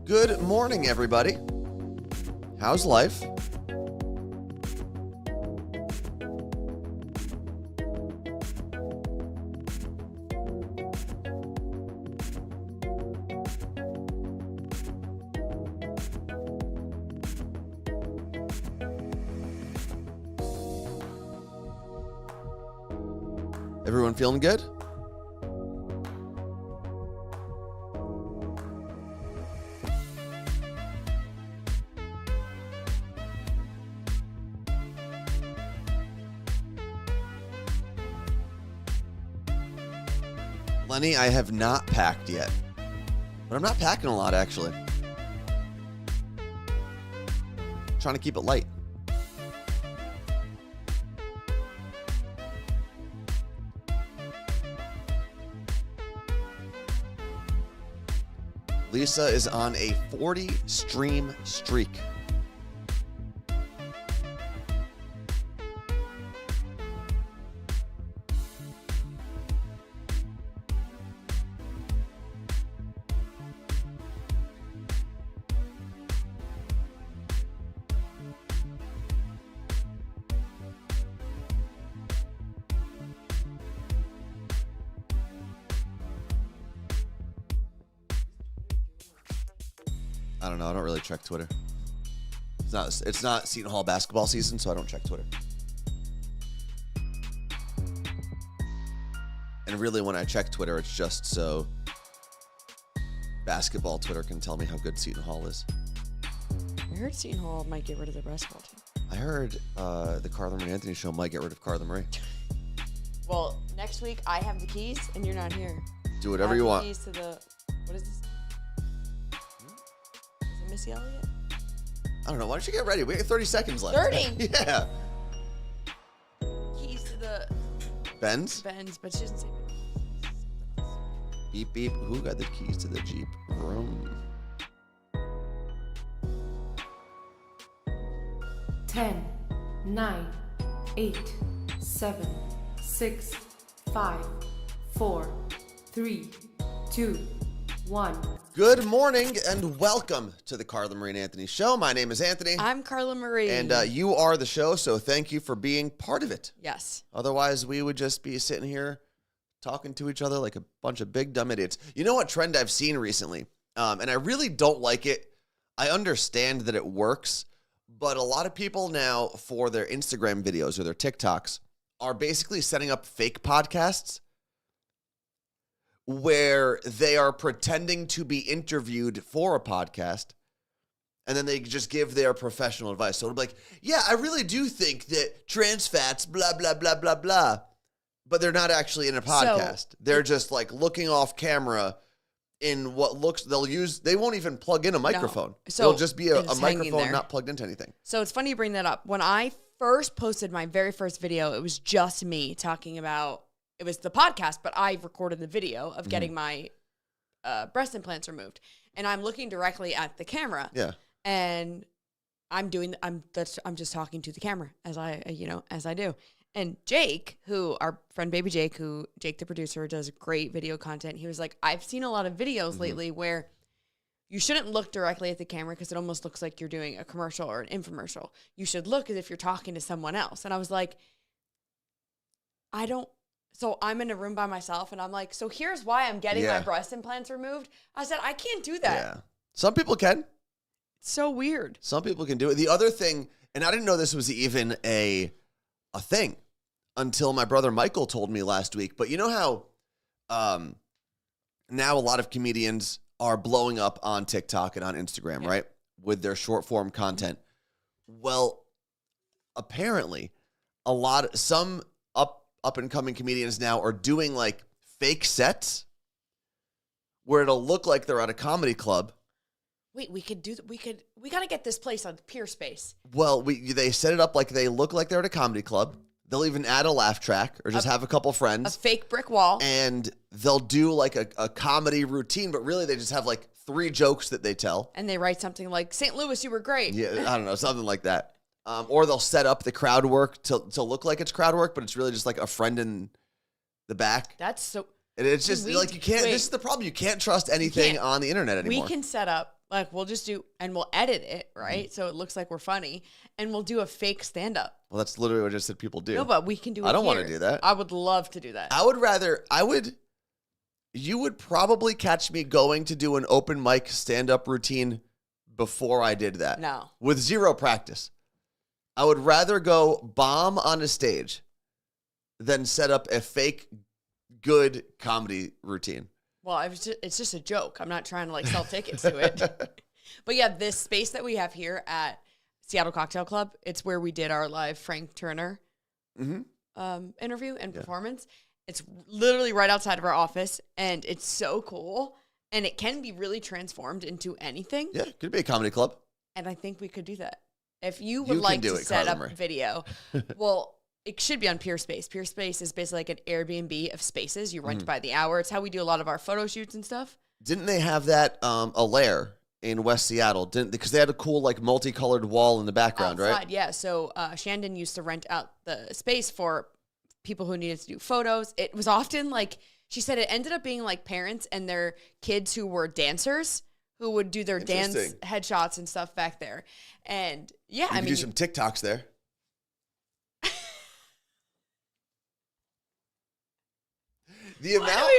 Good morning, everybody. How's life? Everyone feeling good? Lenny, I have not packed yet, but I'm not packing a lot, actually. Trying to keep it light. Lisa is on a 40-stream streak. I don't know. I don't really check Twitter. It's not Seton Hall basketball season, so I don't check Twitter. And really, when I check Twitter, it's just so basketball Twitter can tell me how good Seton Hall is. I heard Seton Hall might get rid of their basketball team. I heard the Carla and Anthony show might get rid of Carla Marie. Well, next week I have the keys and you're not here. Do whatever you want. Keys to the what is this? Is it Missy Elliott? I don't know. Why don't you get ready? We got 30 seconds left. 30? Yeah. Keys to the Benz? but she doesn't say Benz. Beep, beep. Who got the keys to the Jeep? Vroom. 10, 9, 8, 7, 6, 5, 4, 3, 2, 1. Good morning and welcome to the Carla Marie and Anthony Show. My name is Anthony. I'm Carla Marie. And you are the show, so thank you for being part of it. Yes. Otherwise, we would just be sitting here talking to each other like a bunch of big dumb idiots. You know what trend I've seen recently? And I really don't like it. I understand that it works, but a lot of people now for their Instagram videos or their TikToks are basically setting up fake podcasts where they are pretending to be interviewed for a podcast, and then they just give their professional advice. So it'll be like, yeah, I really do think that trans fats, blah, blah, blah, blah, blah. But they're not actually in a podcast. They're just like looking off camera in what looks, they won't even plug in a microphone. No. So it'll just be a it's microphone not plugged into anything. So it's funny you bring that up. When I first posted my very first video, it was just me talking about, it was the podcast, but I recorded the video of getting my breast implants removed. And I'm looking directly at the camera. Yeah. And I'm just talking to the camera as I do. And Jake, our friend Baby Jake, Jake the producer, does great video content. He was like, I've seen a lot of videos lately where you shouldn't look directly at the camera because it almost looks like you're doing a commercial or an infomercial. You should look as if you're talking to someone else. And I was like, so I'm in a room by myself and I'm like, so here's why I'm getting my breast implants removed. I said, I can't do that. Yeah. Some people can. It's so weird. Some people can do it. The other thing, and I didn't know this was even a thing until my brother Michael told me last week, but you know how now a lot of comedians are blowing up on TikTok and on Instagram, right? With their short form content. Well, apparently some up and coming comedians now are doing like fake sets where it'll look like they're at a comedy club. Wait, we got to get this place on Pier Space. Well, they set it up like they look like they're at a comedy club. They'll even add a laugh track or just have a couple friends. A fake brick wall. And they'll do like a comedy routine, but really they just have like 3 jokes that they tell. And they write something like, St. Louis, you were great. Yeah, I don't know, something like that. Or they'll set up the crowd work to look like it's crowd work, but it's really just like a friend in the back. That's so... And it's just like you can't... This is the problem. You can't trust anything on the internet anymore. We can set up Like we'll just do, and we'll edit it, right? So it looks like we're funny, and we'll do a fake stand-up. Well, that's literally what I just said people do. No, but we can do it I don't want here. to do that. I would love to do that. You would probably catch me going to do an open mic stand-up routine before I did that. No. With zero practice. I would rather go bomb on a stage than set up a fake good comedy routine. Well, it's just a joke. I'm not trying to like sell tickets to it. But yeah, this space that we have here at Seattle Cocktail Club, it's where we did our live Frank Turner interview and performance. It's literally right outside of our office, and it's so cool. And it can be really transformed into anything. Yeah, could be a comedy club. And I think we could do that. If you would like to set up video, well, it should be on Peerspace. Peerspace is basically like an Airbnb of spaces. You rent by the hour. It's how we do a lot of our photo shoots and stuff. Didn't they have that a lair in West Seattle? Because they had a cool like multicolored wall in the background, Outside, right? Yeah. So Shandon used to rent out the space for people who needed to do photos. It was often like, she said it ended up being like parents and their kids who were dancers who would do their dance headshots and stuff back there. And yeah, I mean, do some TikToks there. The amount,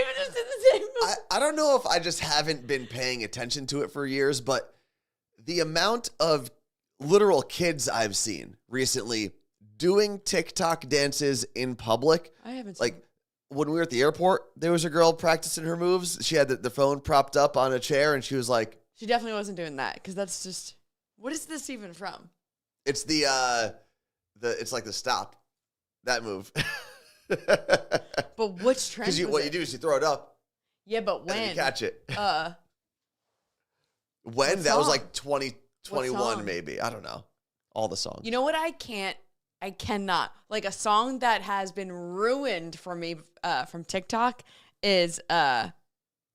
I don't know if I just haven't been paying attention to it for years, but the amount of literal kids I've seen recently doing TikTok dances in public. I haven't seen like when we were at the airport, there was a girl practicing her moves. She had the phone propped up on a chair, and she was like, she definitely wasn't doing that because that's just, what is this even from? It's it's like the stop, that move. But which trend? Because what you do is you throw it up. Yeah, but when? And you catch it. When? That was like 2021 maybe. I don't know. All the songs. You know what I cannot. Like a song that has been ruined for me from TikTok is Carol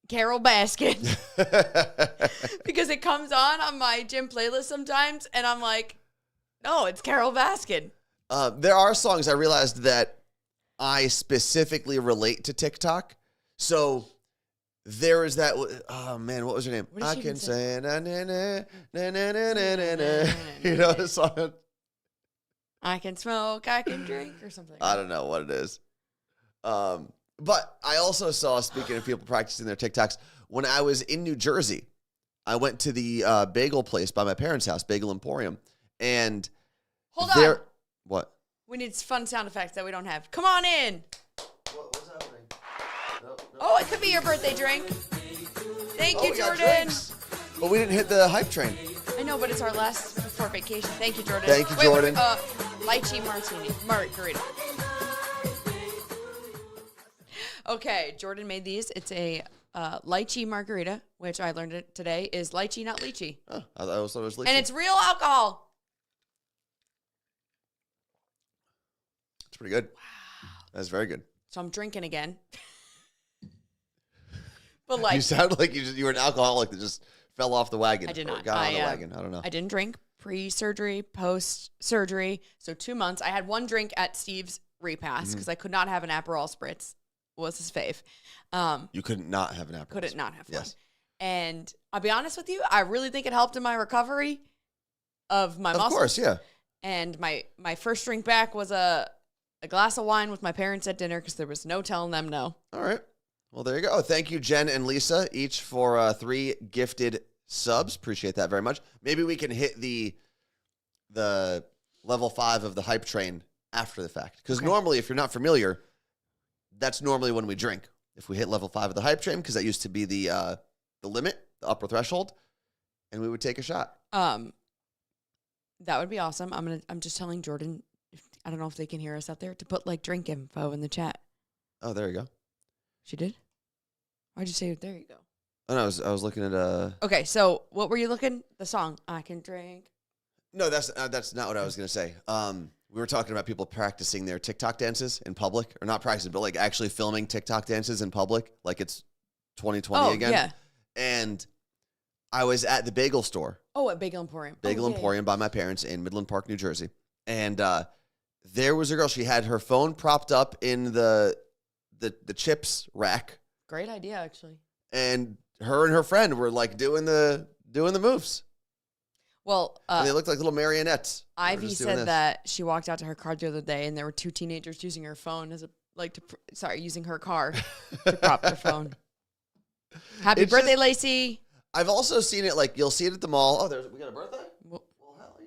Baskin. Because it comes on my gym playlist sometimes, and I'm like, no, it's Carol Baskin. There are songs I realized that I specifically relate to TikTok. So there is that. Oh man, what was her name? I can say na na na na na na na na. You know the song. I can smoke, I can drink, or something. I don't know what it is. But I also saw, speaking of people practicing their TikToks, when I was in New Jersey, I went to the bagel place by my parents' house, Bagel Emporium, and hold on. What? We need fun sound effects that we don't have. Come on in. What's happening? No. Oh, it could be your birthday drink. Thank you, Jordan. But we didn't hit the hype train. I know, but it's our last before vacation. Thank you, Jordan. Thank you, Jordan. Lychee margarita. Okay, Jordan made these. It's a lychee margarita, which I learned it today is lychee, not lychee. Oh, I also thought it was lychee. And it's real alcohol. It's pretty good. Wow. That's very good. So I'm drinking again. But like, you sound like you were an alcoholic that just fell off the wagon. I did not. Got on the wagon. I don't know. I didn't drink pre-surgery, post-surgery. So 2 months. I had one drink at Steve's repast because I could not have an Aperol spritz. Was his fave. You couldn't not have an Aperol. Couldn't not have one. Yes. And I'll be honest with you, I really think it helped in my recovery of my muscles. Of course, yeah. And my first drink back was a glass of wine with my parents at dinner because there was no telling them no. All right. Well, there you go. Thank you, Jen and Lisa, each for 3 gifted subs. Appreciate that very much. Maybe we can hit the level 5 of the hype train after the fact. Because normally, if you're not familiar, that's normally when we drink. If we hit level 5 of the hype train, because that used to be the limit, the upper threshold, and we would take a shot. That would be awesome. I'm just telling Jordan, I don't know if they can hear us out there, to put like drink info in the chat. Oh, there you go. She did? Why'd you say there you go? Oh, no, I was looking at Okay, so what were you looking? The song I Can Drink. No, that's not what I was gonna say. We were talking about people practicing their TikTok dances in public, or not practicing, but like actually filming TikTok dances in public, like it's 2020 again. Yeah. And I was at the bagel store. Oh, at Bagel Emporium. Bagel Emporium by my parents in Midland Park, New Jersey. And there was a girl. She had her phone propped up in the chips rack. Great idea, actually. And her friend were like doing the doing the moves. Well, And they looked like little marionettes. They were Ivy just doing said this. that she walked out to her car the other day, and there were two teenagers using her phone using her car to prop their phone. Happy It's birthday, just- Lacey! I've also seen it, like, you'll see it at the mall. Oh, we got a birthday? Well, Well, hell yeah.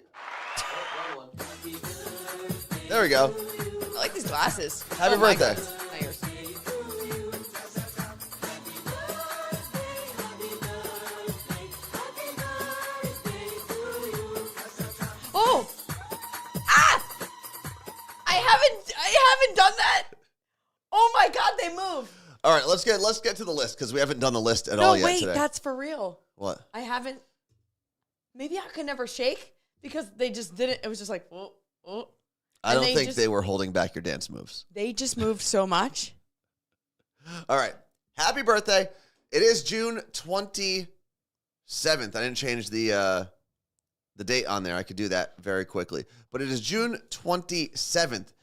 Oh, wrong one. There we go. I like these glasses. Happy my birthday. goodness. Not yours. Oh! Ah! I haven't done that. Oh my God, they move. All right, let's get to the list because we haven't done the list at No, all yet wait, today. that's for real. What? I haven't. Maybe I could never shake because they just didn't. It was just like, oh, oh. I And don't they think just- they were holding back your dance moves. They just moved so much. All right. Happy birthday. It is June 27th. I didn't change the date on there. I could do that very quickly. But it is June 27th,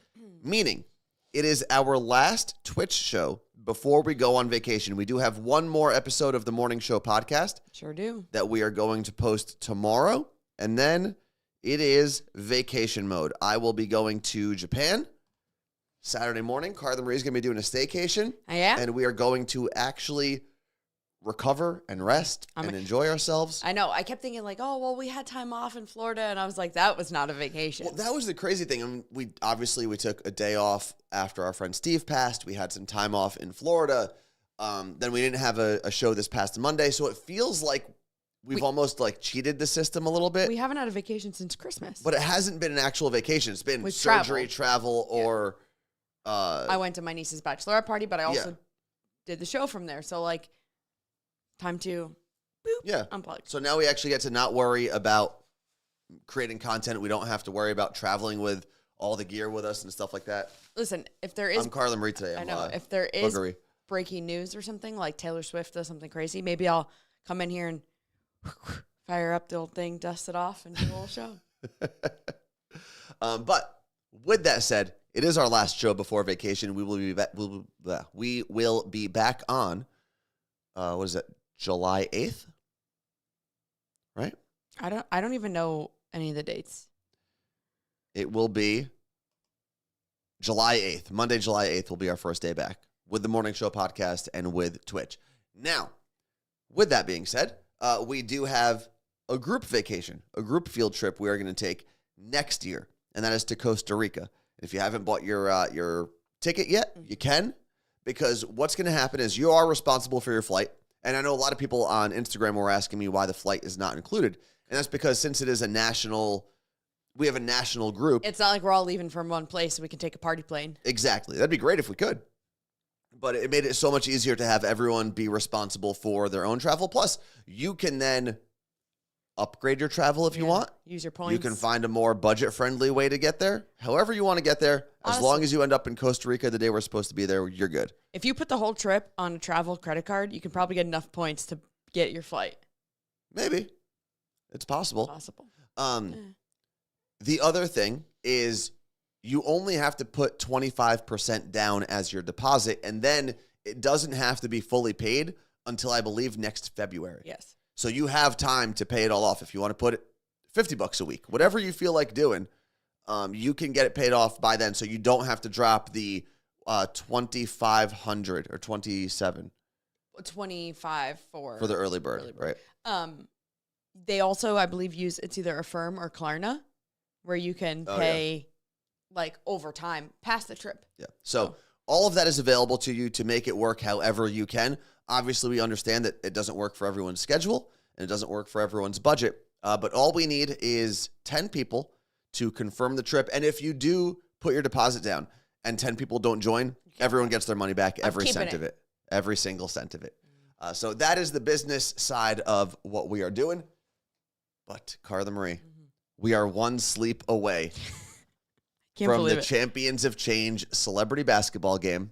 meaning it is our last Twitch show before we go on vacation. We do have one more episode of the Morning Show podcast Sure do. that we are going to post tomorrow. And then it is vacation mode. I will be going to Japan Saturday morning. Carla Marie's going to be doing a staycation. Oh, yeah? And we are going to actually recover and rest and enjoy ourselves. I know. I kept thinking like, oh, well, we had time off in Florida. And I was like, that was not a vacation. Well, that was the crazy thing. I mean, we took a day off after our friend Steve passed. We had some time off in Florida. Then we didn't have a show this past Monday. So it feels like we've almost like cheated the system a little bit. We haven't had a vacation since Christmas. But it hasn't been an actual vacation. It's been With surgery, travel, or... I went to my niece's bachelorette party, but I also did the show from there. So, like, time to unplug. So now we actually get to not worry about creating content. We don't have to worry about traveling with all the gear with us and stuff like that. Listen, if there is... I'm Carla Marie today. I know. If there is boogery. breaking news or something, like Taylor Swift does something crazy, maybe I'll come in here and fire up the old thing, dust it off, and do a little show. But with that said, it is our last show before vacation. We will be back. We will be back on. What is it? July 8th, right? I don't even know any of the dates. It will be July 8th. Monday, July 8th will be our first day back with the Morning Show podcast and with Twitch. Now, with that being said, we do have a group vacation, a group field trip we are going to take next year, and that is to Costa Rica. If you haven't bought your ticket yet, you can, because what's going to happen is you are responsible for your flight. And I know a lot of people on Instagram were asking me why the flight is not included. And that's because since it is we have a national group. It's not like we're all leaving from one place so we can take a party plane. Exactly. That'd be great if we could. But it made it so much easier to have everyone be responsible for their own travel. Plus, you can then upgrade your travel if you want. Use your points. You can find a more budget-friendly way to get there. However you want to get there, as long as you end up in Costa Rica the day we're supposed to be there, you're good. If you put the whole trip on a travel credit card, you can probably get enough points to get your flight. Maybe. It's possible. Possible. The other thing is you only have to put 25% down as your deposit, and then it doesn't have to be fully paid until, I believe, next February. Yes. So you have time to pay it all off. If you want to put it $50 a week, whatever you feel like doing, you can get it paid off by then. So you don't have to drop the $2,500 or $27 $25 for the early bird, right? They also, I believe, use it's either Affirm or Klarna, where you can pay like over time past the trip. Yeah. So all of that is available to you to make it work however you can. Obviously, we understand that it doesn't work for everyone's schedule and it doesn't work for everyone's budget. But all we need is 10 people to confirm the trip. And if you do put your deposit down and 10 people don't join, everyone gets their money back, every cent of it. Every single cent of it. So that is the business side of what we are doing. But Carla Marie, we are one sleep away from the Champions of Change celebrity basketball game.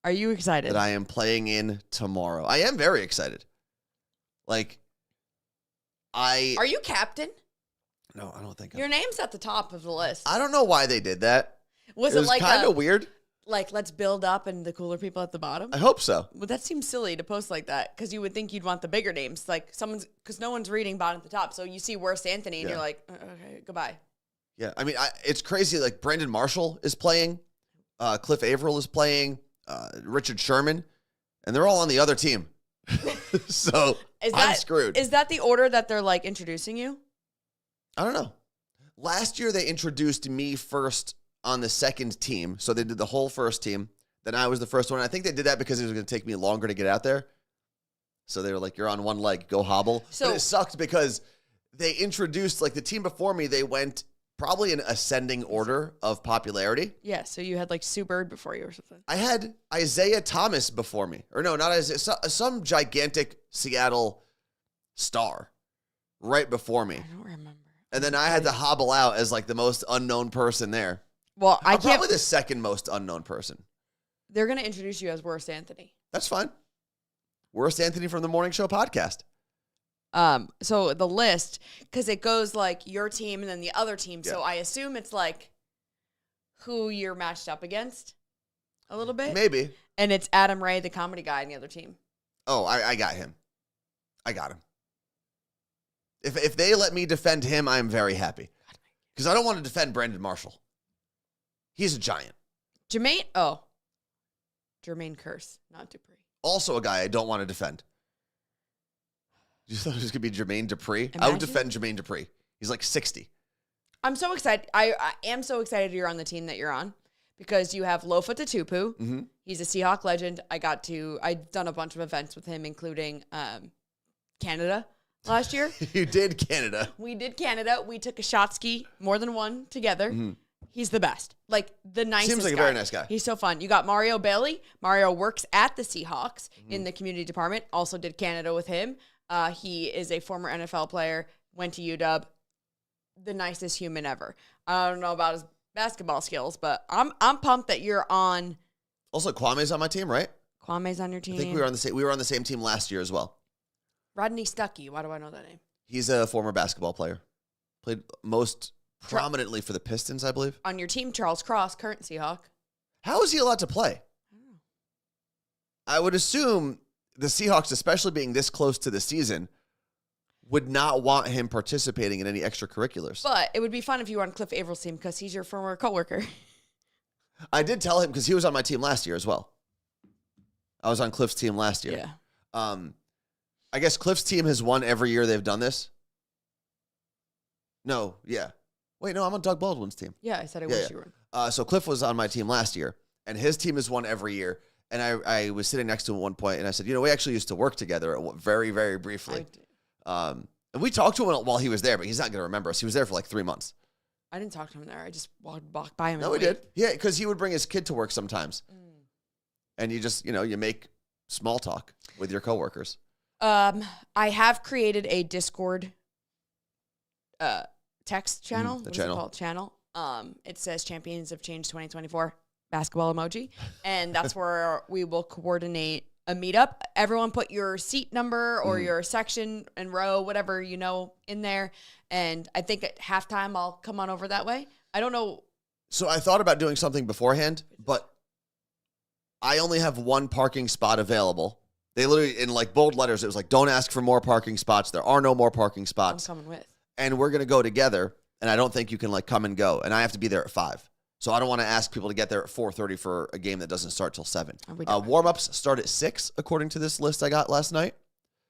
Are you excited? That I am playing in tomorrow. I am very excited. Are you captain? No, I don't think Your name's at the top of the list. I don't know why they did that. Was it was like kind of weird. Like, let's build up and the cooler people at the bottom? I hope so. Well, that seems silly to post like that because you would think you'd want the bigger names. Like, because no one's reading bottom to top. So you see Worst Anthony and you're like, okay, goodbye. Yeah. I mean, it's crazy. Like, Brandon Marshall is playing. Cliff Averill is playing. Richard Sherman. And they're all on the other team. So I'm screwed. Is that the order that they're, like, introducing you? I don't know. Last year, they introduced me first on the second team. So they did the whole first team. Then I was the first one. I think they did that because it was going to take me longer to get out there. So they were like, you're on one leg, go hobble. So but it sucked because they introduced, like, the team before me, they went probably in ascending order of popularity. Yeah, so you had, like, Sue Bird before you or something. I had Isaiah Thomas before me. Or no, not Isaiah. Some gigantic Seattle star right before me. I don't remember. And then I had to hobble out as, like, the most unknown person there. Well, I'm probably the second most unknown person. They're going to introduce you as Worst Anthony. That's fine. Worst Anthony from the Morning Show podcast. So the list, because it goes like your team and then the other team. Yeah. So I assume it's like who you're matched up against a little bit. Maybe. And it's Adam Ray, the comedy guy, and the other team. Oh, I got him. I got him. If they let me defend him, I'm very happy. Because I don't want to defend Brandon Marshall. He's a giant. Jermaine Curse, not Dupree. Also a guy I don't want to defend. You thought it was going to be Jermaine Dupree? Imagine. I would defend Jermaine Dupree. He's like 60. I'm so excited. I am so excited you're on the team that you're on because you have Lofa Tatupu. Mm-hmm. He's a Seahawk legend. I've done a bunch of events with him, including Canada last year. You did Canada. We did Canada. We took a shot ski, more than one, together. Mm-hmm. He's the best. Like, the nicest Seems like guy. a very nice guy. He's so fun. You got Mario Bailey. Mario works at the Seahawks in the community department. Also did Canada with him. He is a former NFL player, went to UW. The nicest human ever. I don't know about his basketball skills, but I'm pumped that you're on. Also, Kwame's on my team, right? Kwame's on your team. I think we were on the same team last year as well. Rodney Stuckey. Why do I know that name? He's a former basketball player. Played most prominently for the Pistons, I believe. On your team, Charles Cross, current Seahawk. How is he allowed to play? I would assume the Seahawks, especially being this close to the season, would not want him participating in any extracurriculars. But it would be fun if you were on Cliff Avrill's team because he's your former coworker. I did tell him because he was on my team last year as well. I was on Cliff's team last year. Yeah. I guess Cliff's team has won every year they've done this. No, yeah. Wait, no, I'm on Doug Baldwin's team. Yeah, I said I wish you were. So Cliff was on my team last year, and his team has won every year. And I was sitting next to him at one point, and I said, we actually used to work together very, very briefly. And we talked to him while he was there, but he's not going to remember us. He was there for like 3 months. I didn't talk to him there. I just walked by him. No, we did. Yeah, because he would bring his kid to work sometimes. And you just, you make small talk with your coworkers. I have created a Discord text channel. What is it called? Channel. It says Champions of Change 2024 basketball emoji. And that's where we will coordinate a meetup. Everyone put your seat number or your section and row, whatever in there. And I think at halftime I'll come on over that way. I don't know. So I thought about doing something beforehand, but I only have one parking spot available. They literally, in like bold letters, it was like, don't ask for more parking spots. There are no more parking spots. I'm coming with. And we're going to go together. And I don't think you can like come and go. And I have to be there at 5. So I don't want to ask people to get there at 4:30 for a game that doesn't start till 7. Warm-ups start at 6, according to this list I got last night.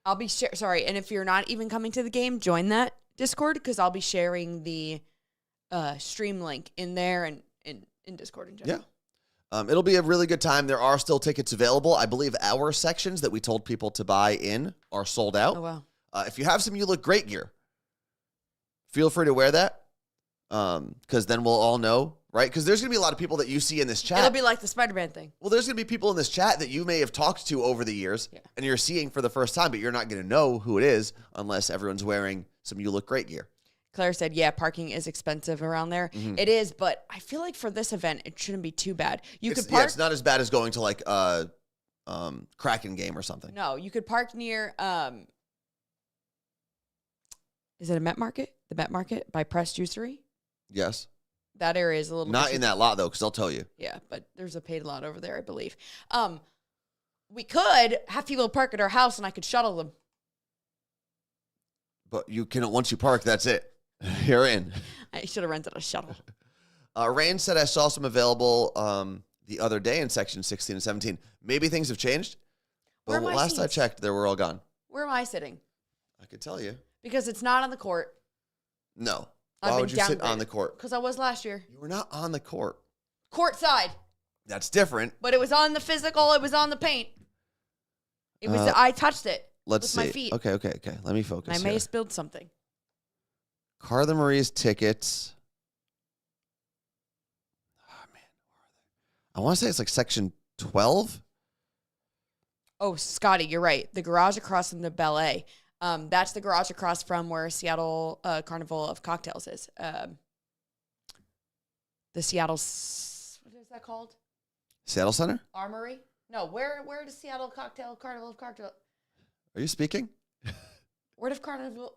I'll be sorry. And if you're not even coming to the game, join that Discord because I'll be sharing the stream link in there and in Discord in general. Yeah. It'll be a really good time. There are still tickets available. I believe our sections that we told people to buy in are sold out. Oh, wow. If you have some You Look Great gear, feel free to wear that because then we'll all know, right? Because there's going to be a lot of people that you see in this chat. It'll be like the Spider-Man thing. Well, there's going to be people in this chat that you may have talked to over the years and you're seeing for the first time, but you're not going to know who it is unless everyone's wearing some You Look Great gear. Claire said, yeah, parking is expensive around there. Mm-hmm. It is, but I feel like for this event, it shouldn't be too bad. It's not as bad as going to like a Kraken game or something. No, you could park near, is it a Met Market? The Met Market by Press Juicery? Yes. That area is a little Not bit in that lot though, because I'll tell you. Yeah, but there's a paid lot over there, I believe. We could have people park at our house and I could shuttle them. But you can, once you park, that's it. You're in. I should have rented a shuttle. Rain said I saw some available the other day in section 16 and 17. Maybe things have changed. Where But are my last I seats? checked, they were all gone. Where am I sitting? I could tell you. Because it's not on the court. No. I've Why been would you sit on downgraded. the court? Because I was last year. You were not on the court. Court side. That's different. But it was on the physical. It was on the paint. It was. I touched it. Let's with see. my feet. Okay. Let me focus And I may here. have spilled something. Carla Marie's tickets. Oh, man. Where are they? I want to say it's like section 12. Oh, Scotty, you're right. The garage across from the ballet. That's the garage across from where Seattle Carnival of Cocktails is. The Seattle, what is that called? Seattle Center? Armory? No, where does Seattle Carnival of Cocktails? Are you speaking? Where did Carnival?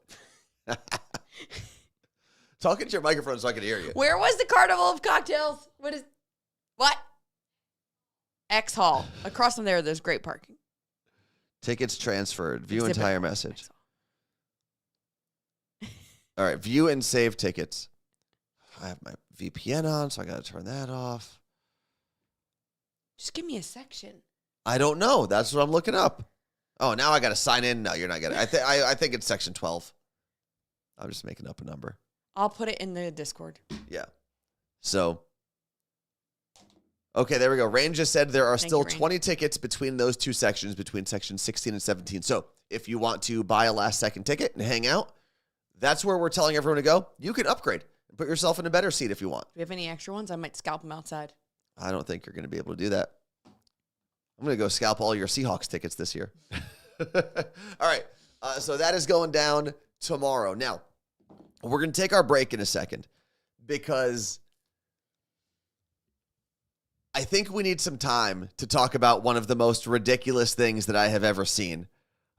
Talk into your microphone so I can hear you. Where was the Carnival of Cocktails? What? X Hall. Across from there's great parking. Tickets transferred. View Exhibit entire Hall. message. All right. View and save tickets. I have my VPN on, so I got to turn that off. Just give me a section. I don't know. That's what I'm looking up. Oh, now I got to sign in. No, you're not getting it. I think it's section 12. I'm just making up a number. I'll put it in the Discord. Yeah. So, okay, there we go. Rain just said there are Thank still you, Rain. 20 tickets between those two sections, between section 16 and 17. So, if you want to buy a last second ticket and hang out, that's where we're telling everyone to go. You can upgrade and put yourself in a better seat if you want. Do we have any extra ones? I might scalp them outside. I don't think you're going to be able to do that. I'm going to go scalp all your Seahawks tickets this year. All right. So that is going down tomorrow. Now, we're going to take our break in a second because I think we need some time to talk about one of the most ridiculous things that I have ever seen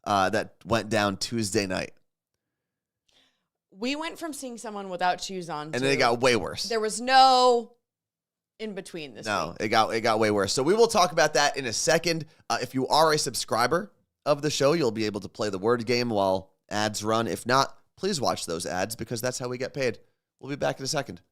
that went down Tuesday night. We went from seeing someone without shoes on And to then it got way worse. there was no in between this No, week. it got way worse. So we will talk about that in a second. If you are a subscriber of the show, you'll be able to play the word game while ads run. If not, please watch those ads because that's how we get paid. We'll be back in a second.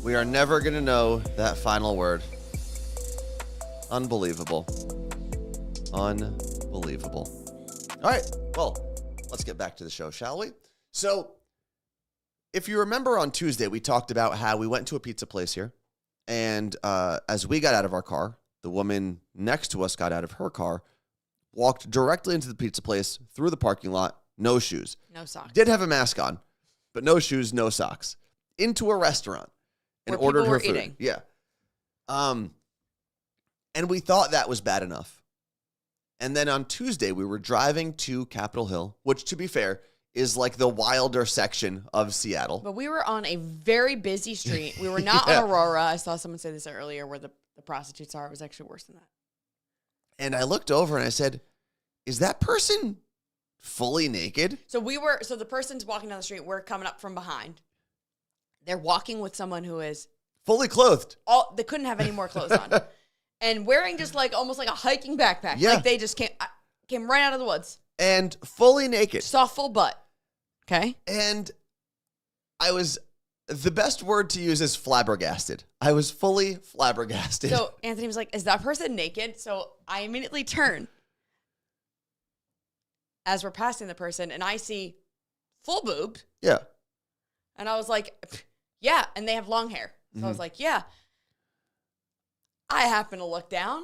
We are never going to know that final word. Unbelievable. Unbelievable. All right. Well, let's get back to the show, shall we? So, if you remember on Tuesday, we talked about how we went to a pizza place here. And as we got out of our car, the woman next to us got out of her car, walked directly into the pizza place, through the parking lot, no shoes. No socks. Did have a mask on, but no shoes, no socks. Into a restaurant and Where ordered people her were food. eating. Yeah. And we thought that was bad enough. And then on Tuesday, we were driving to Capitol Hill, which, to be fair, is like the wilder section of Seattle. But we were on a very busy street. We were not Yeah. on Aurora. I saw someone say this earlier where the prostitutes are. It was actually worse than that. And I looked over and I said, is that person fully naked? So the person's walking down the street. We're coming up from behind. They're walking with someone who is Fully clothed. they couldn't have any more clothes on. And wearing just like almost like a hiking backpack. Yeah. Like they just came right out of the woods. And fully naked. Saw full butt. Okay. And the best word to use is flabbergasted. I was fully flabbergasted. So Anthony was like, is that person naked? So I immediately turn as we're passing the person and I see full boobs. Yeah. And I was like, yeah. And they have long hair. So I was like, yeah. I happen to look down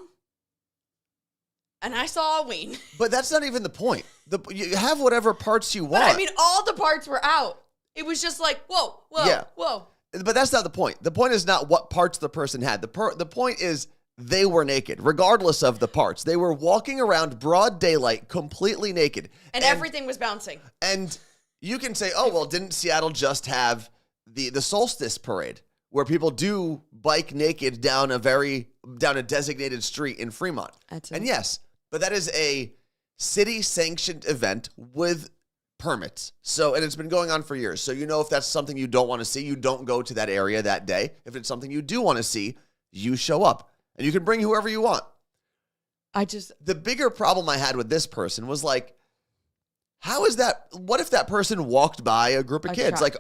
and I saw a ween. But that's not even the point. You have whatever parts you But want. I mean, all the parts were out. It was just like, whoa, whoa, Yeah. whoa. But that's not the point. The point is not what parts the person had. The point is they were naked, regardless of the parts. They were walking around broad daylight, completely naked. And everything was bouncing. And you can say, oh, well, didn't Seattle just have the solstice parade where people do bike naked down a designated street in Fremont? And yes, but that is a city-sanctioned event with permits. So, and it's been going on for years. So, if that's something you don't want to see, you don't go to that area that day. If it's something you do want to see, you show up. And you can bring whoever you want. The bigger problem I had with this person was like, how is that? What if that person walked by a group of kids? Like,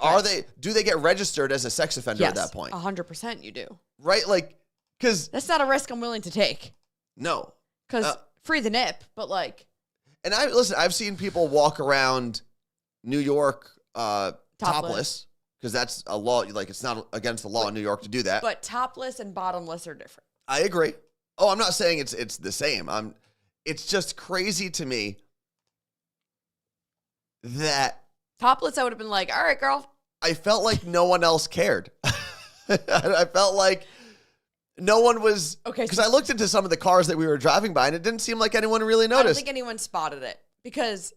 do they get registered as a sex offender at that point? 100% you do. Right? Like, because. That's not a risk I'm willing to take. No. Because free the nip, but like. And I've seen people walk around New York topless. Because that's a law. Like, it's not against the law in New York to do that. But topless and bottomless are different. I agree. Oh, I'm not saying it's the same. It's just crazy to me that topless, I would have been like, all right, girl. I felt like no one else cared. I felt like no one was okay. Because I looked into some of the cars that we were driving by, and it didn't seem like anyone really noticed. I don't think anyone spotted it because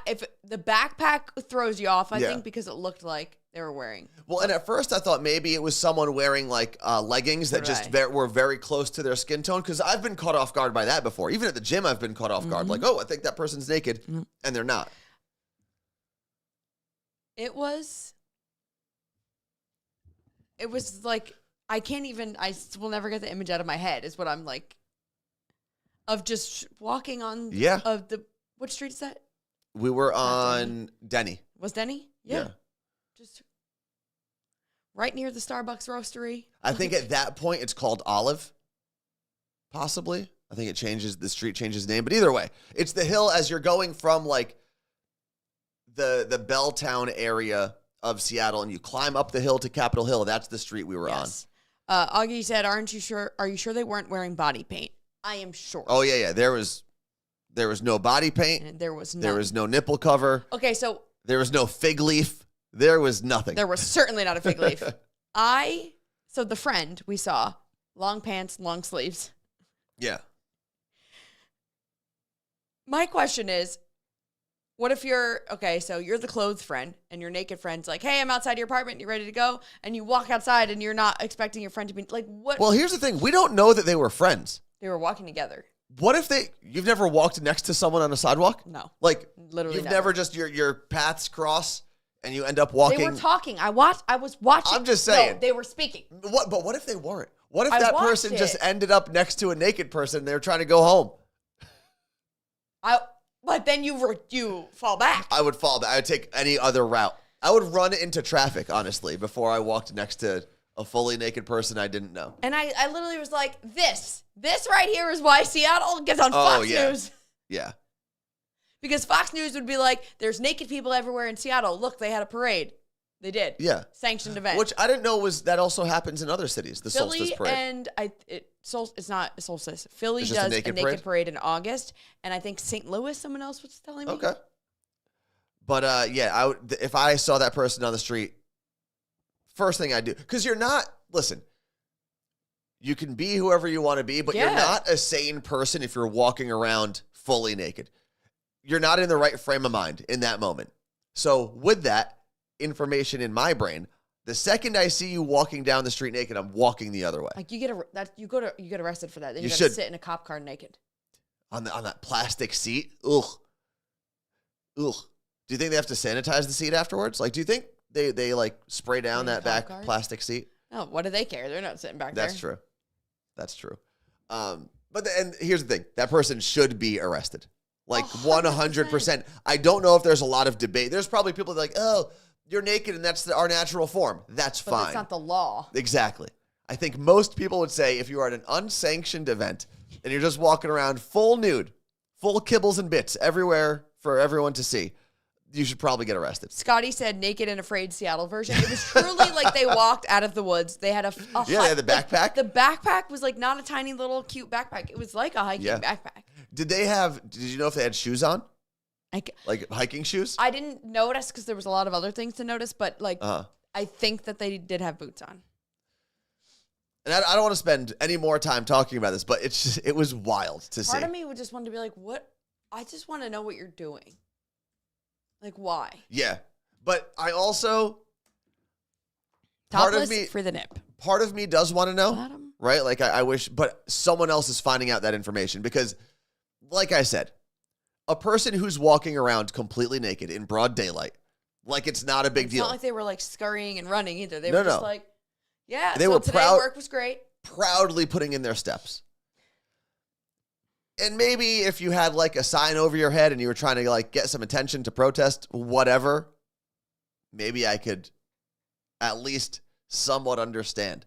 if the backpack throws you off, I think because it looked like they were wearing. Well, and at first I thought maybe it was someone wearing like leggings that just were very close to their skin tone. Because I've been caught off guard by that before. Even at the gym, I've been caught off guard. Like, oh, I think that person's naked, and they're not. It was like, I will never get the image out of my head is what I'm like, of just walking on, what street is that? We were on Denny. Was Denny? Yeah. Just right near the Starbucks roastery. I think at that point it's called Olive, possibly. I think the street changes name, but either way, it's the hill as you're going from like the Belltown area of Seattle, and you climb up the hill to Capitol Hill. That's the street we were on. Augie said, "Aren't you sure? Are you sure they weren't wearing body paint?" I am sure. Oh yeah. There was no body paint. And there was no nipple cover. Okay, so there was no fig leaf. There was nothing. There was certainly not a fig leaf. So the friend we saw, long pants, long sleeves. Yeah. My question is, what if you're the clothed friend and your naked friend's like, hey, I'm outside your apartment, you ready to go? And you walk outside and you're not expecting your friend to be like, what? Well, here's the thing. We don't know that they were friends. They were walking together. What if you've never walked next to someone on a sidewalk? No. Like, literally you've never just, your paths cross and you end up walking. They were talking. I was watching. I'm just saying. No, they were speaking. But what if they weren't? What if that person just ended up next to a naked person and they were trying to go home? But then you fall back. I would fall back. I would take any other route. I would run into traffic, honestly, before I walked next to a fully naked person I didn't know. And I literally was like, this right here is why Seattle gets on Fox News. Yeah. Because Fox News would be like, there's naked people everywhere in Seattle. Look, they had a parade. They did. Yeah. Sanctioned event. Which I didn't know that also happens in other cities, the Philly solstice parade. and it's not a solstice. Philly It's does just a a naked naked parade in August. And I think St. Louis, someone else was telling me. Okay. But yeah, if I saw that person on the street, first thing I do, because listen, you can be whoever you want to be, but you're not a sane person if you're walking around fully naked. You're not in the right frame of mind in that moment. So with that information in my brain, the second I see you walking down the street naked, I'm walking the other way. Like you get arrested for that. Then you should gotta sit in a cop car naked. On that plastic seat. Ugh. Do you think they have to sanitize the seat afterwards? Like, do you think they like spray down that back plastic seat? No, what do they care? They're not sitting back there. That's true. And here's the thing: that person should be arrested, like 100%. I don't know if there's a lot of debate. There's probably people that are like, oh, you're naked and that's our natural form. That's fine. But that's not the law. Exactly. I think most people would say if you are at an unsanctioned event and you're just walking around full nude, full kibbles and bits everywhere for everyone to see, you should probably get arrested. Scotty said Naked and Afraid Seattle version. It was truly like they walked out of the woods. They had a they had the backpack. Like, the backpack was like not a tiny little cute backpack. It was like a hiking backpack. Did you know if they had shoes on? Like hiking shoes? I didn't notice because there was a lot of other things to notice, but I think that they did have boots on. And I don't want to spend any more time talking about this, but it was wild to see. Part of me would just want to be like, what? I just want to know what you're doing. Like, why? Yeah. But I also... Topless for the nip. Part of me does want to know, Bottom. right? Like, I wish... But someone else is finding out that information because, like I said, a person who's walking around completely naked in broad daylight, like it's not a big deal. It's not like they were, like, scurrying and running either. They were just like, yeah, they were today proud, work was great. Proudly putting in their steps. And maybe if you had like a sign over your head and you were trying to like get some attention to protest, whatever, maybe I could at least somewhat understand.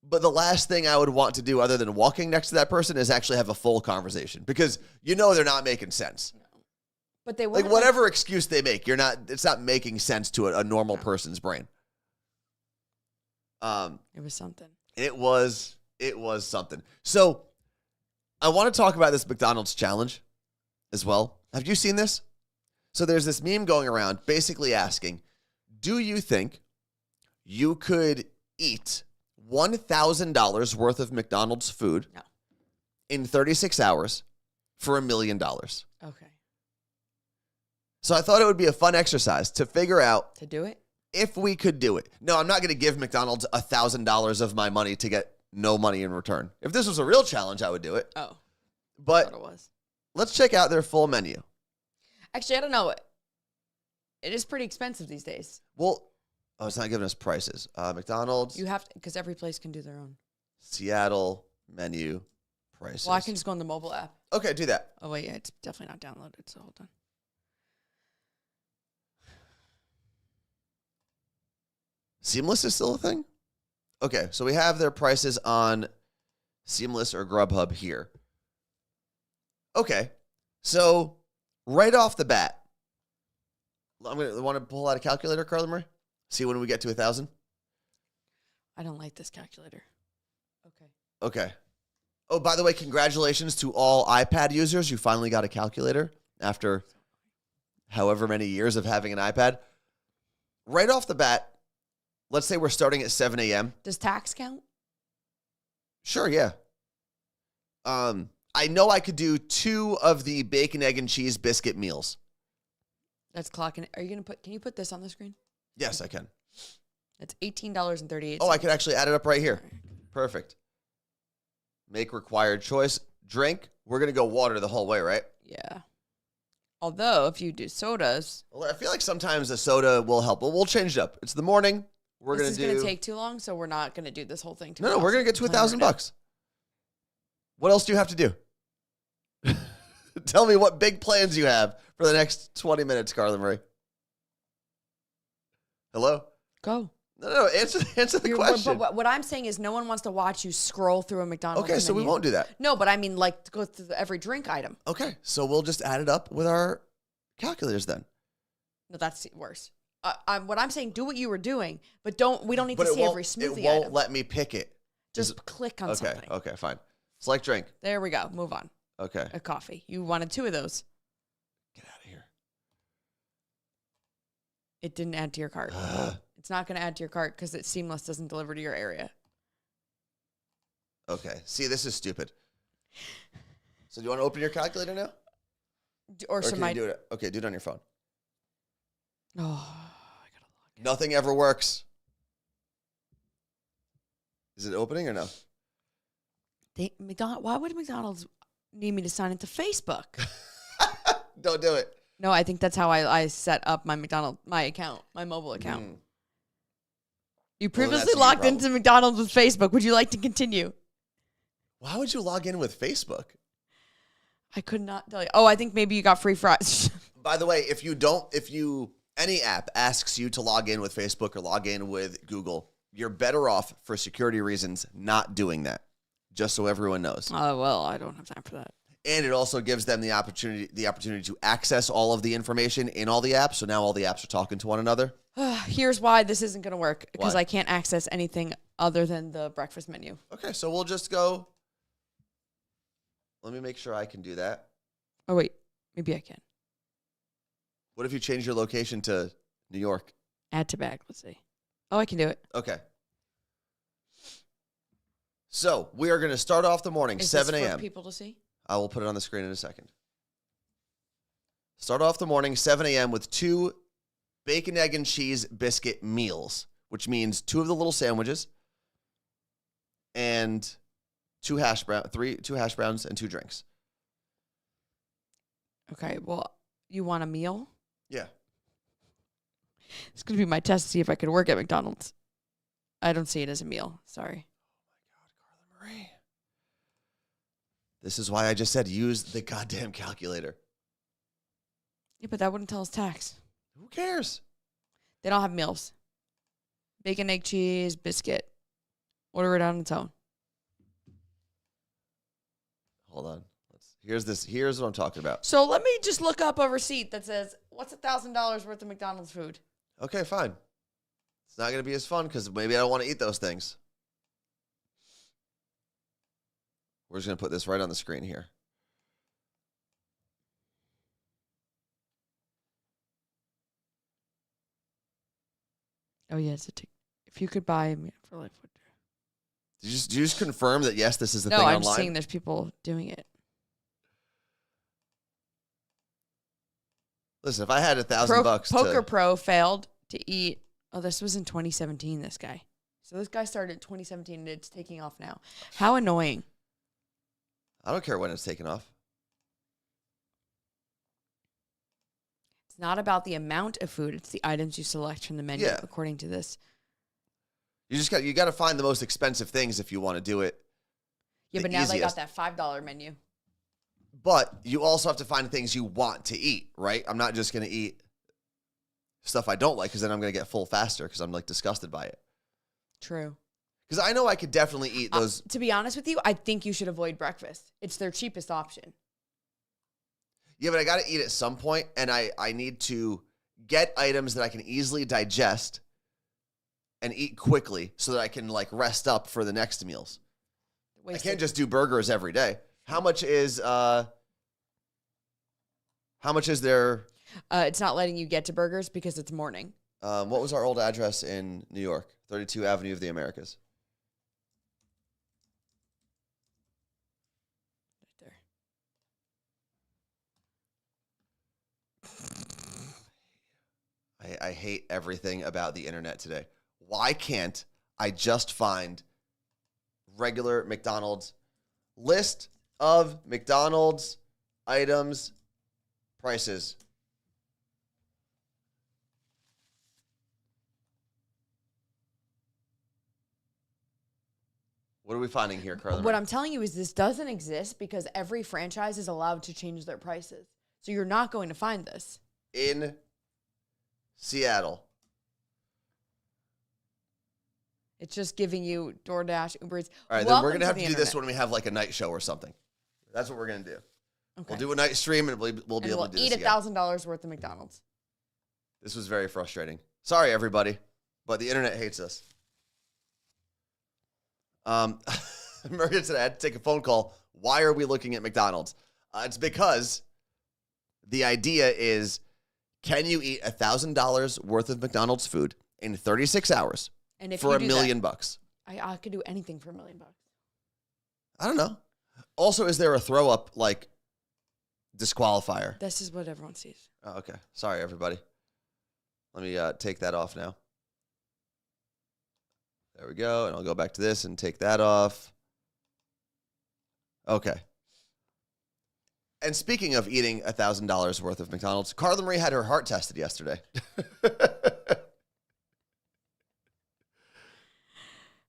But the last thing I would want to do other than walking next to that person is actually have a full conversation because they're not making sense. No. But they like whatever excuse they make, it's not making sense to a normal person's brain. It was something. It was something. So I want to talk about this McDonald's challenge as well. Have you seen this? So there's this meme going around basically asking, do you think you could eat $1,000 worth of McDonald's food in 36 hours for $1 million? Okay. So I thought it would be a fun exercise to figure out. To do it? If we could do it. No, I'm not going to give McDonald's $1,000 of my money to get no money in return. If this was a real challenge, I would do it. Oh. But I thought it was. Let's check out their full menu. Actually, I don't know. It is pretty expensive these days. Well, it's not giving us prices. McDonald's. You have to, because every place can do their own. Seattle menu prices. Well, I can just go on the mobile app. Okay, do that. Oh, wait, yeah, it's definitely not downloaded, so hold on. Seamless is still a thing? Okay, so we have their prices on Seamless or Grubhub here. Okay, so right off the bat, I'm going to want to pull out a calculator, Carla Marie? See when we get to 1,000? I don't like this calculator. Okay. Oh, by the way, congratulations to all iPad users. You finally got a calculator after however many years of having an iPad. Right off the bat, let's say we're starting at 7 a.m. Does tax count? Sure, yeah. I know I could do 2 of the bacon, egg, and cheese biscuit meals. That's clocking. Are you going to can you put this on the screen? Yes, I can. It's $18.38. Oh, I could actually add it up right here. Perfect. Make required choice. Drink. We're going to go water the whole way, right? Yeah. Although, if you do sodas. Well, I feel like sometimes a soda will help. Well, we'll change it up. It's the morning. This is going to take too long, so we're not going to do this whole thing. No, we're going to get to $1,000. What else do you have to do? Tell me what big plans you have for the next 20 minutes, Carla Marie. Hello? Go. No, answer the question. But what I'm saying is no one wants to watch you scroll through a McDonald's Okay, so we menu. won't do that. No, but I mean like to go through every drink item. Okay, so we'll just add it up with our calculators then. No, that's worse. What I'm saying, do what you were doing, but we don't need But to it see won't, every smoothie it won't item. let me pick it. Just click on Okay, something. okay, fine. Select drink. There we go. Move on. Okay. A coffee. You wanted 2 of those. Get out of here. It didn't add to your cart. It's not going to add to your cart because Seamless doesn't deliver to your area. Okay. See, this is stupid. So do you want to open your calculator now? Or can some you do it? Okay, do it on your phone. Oh, I gotta log in. Nothing ever works. Is it opening or no? Why would McDonald's need me to sign into Facebook? Don't do it. No, I think that's how I set up my account, my mobile account. You previously that's a you logged problem. into McDonald's with Facebook. Would you like to continue? Why would you log in with Facebook? I could not tell you. Oh, I think maybe you got free fries. By the way, if any app asks you to log in with Facebook or log in with Google, you're better off for security reasons not doing that. Just so everyone knows. Oh, well, I don't have time for that. And it also gives them the opportunity to access all of the information in all the apps. So now all the apps are talking to one another. Here's why this isn't going to work. Because Why? I can't access anything other than the breakfast menu. Okay, so we'll just go. Let me make sure I can do that. Oh, wait. Maybe I can. What if you change your location to New York? Add to bag. Let's see. Oh, I can do it. Okay. So we are going to start off the morning, Is 7 this for a.m. people to see? I will put it on the screen in a second. Start off the morning, 7 a.m. with 2 bacon, egg, and cheese biscuit meals, which means 2 of the little sandwiches and 2 hash browns and 2 drinks. Okay. Well, you want a meal? Yeah. It's going to be my test to see if I could work at McDonald's. I don't see it as a meal. Sorry. Carla Marie. This is why I just said use the goddamn calculator. Yeah, but that wouldn't tell us tax. Who cares? They don't have meals. Bacon, egg, cheese, biscuit. Order it on its own. Hold on. Here's what I'm talking about. So let me just look up a receipt that says, what's $1,000 worth of McDonald's food? Okay, fine. It's not going to be as fun because maybe I don't want to eat those things. We're just going to put this right on the screen here. Oh, yeah. If you could buy me for life. Did you just confirm that, yes, this is the No, thing I'm online? just saying there's people doing it. Listen, if I had $1,000 Poker Pro failed to eat. Oh, this was in 2017, this guy. So this guy started in 2017 and it's taking off now. How annoying. I don't care when it's taken off. It's not about the amount of food. It's the items you select from the menu, Yeah. according to this. You got to find the most expensive things if you want to do it. Yeah, the but now they got easiest. that $5 menu. But you also have to find things you want to eat, right? I'm not just going to eat stuff I don't like because then I'm going to get full faster because I'm like disgusted by it. True. Because I know I could definitely eat those. To be honest with you, I think you should avoid breakfast. It's their cheapest option. Yeah, but I got to eat at some point, and I need to get items that I can easily digest and eat quickly so that I can like rest up for the next meals. I can't just do burgers every day. How much is their It's not letting you get to burgers because it's morning. what was our old address in New York? 32 Avenue of the Americas. Right there. I hate everything about the internet today. Why can't I just find regular McDonald's list of McDonald's items, prices? What are we finding here, Carla? What I'm telling you is this doesn't exist because every franchise is allowed to change their prices. So you're not going to find this. In Seattle. It's just giving you DoorDash, Uber Eats. All right, then Welcome we're going to have the to do this internet. when we have like a night show or something. That's what we're going to do. Okay. We'll do a night stream and we'll be And able to do eat this again. $1,000 worth of McDonald's. This was very frustrating. Sorry, everybody, but the internet hates us. Maria said I had to take a phone call. Why are we looking at McDonald's? It's because the idea is, can you eat $1,000 worth of McDonald's food in 36 hours And if for you $1 do million? that, I could do anything for $1 million. I don't know. Also, is there a throw up like disqualifier? This is what everyone sees. Oh, okay. Sorry, everybody. Let me take that off now. There we go. And I'll go back to this and take that off. Okay. And speaking of eating $1,000 worth of McDonald's, Carla Marie had her heart tested yesterday.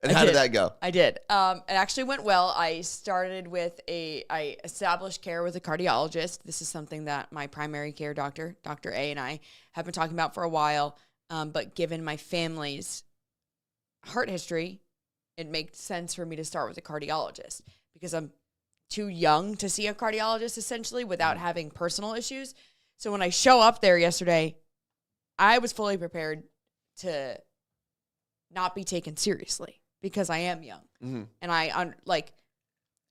And how did that go? I did. It actually went well. I established care with a cardiologist. This is something that my primary care doctor, Dr. A, and I have been talking about for a while. But given my family's heart history, it makes sense for me to start with a cardiologist because I'm too young to see a cardiologist essentially without having personal issues. So when I show up there yesterday, I was fully prepared to not be taken seriously because I am young. Mm-hmm. And I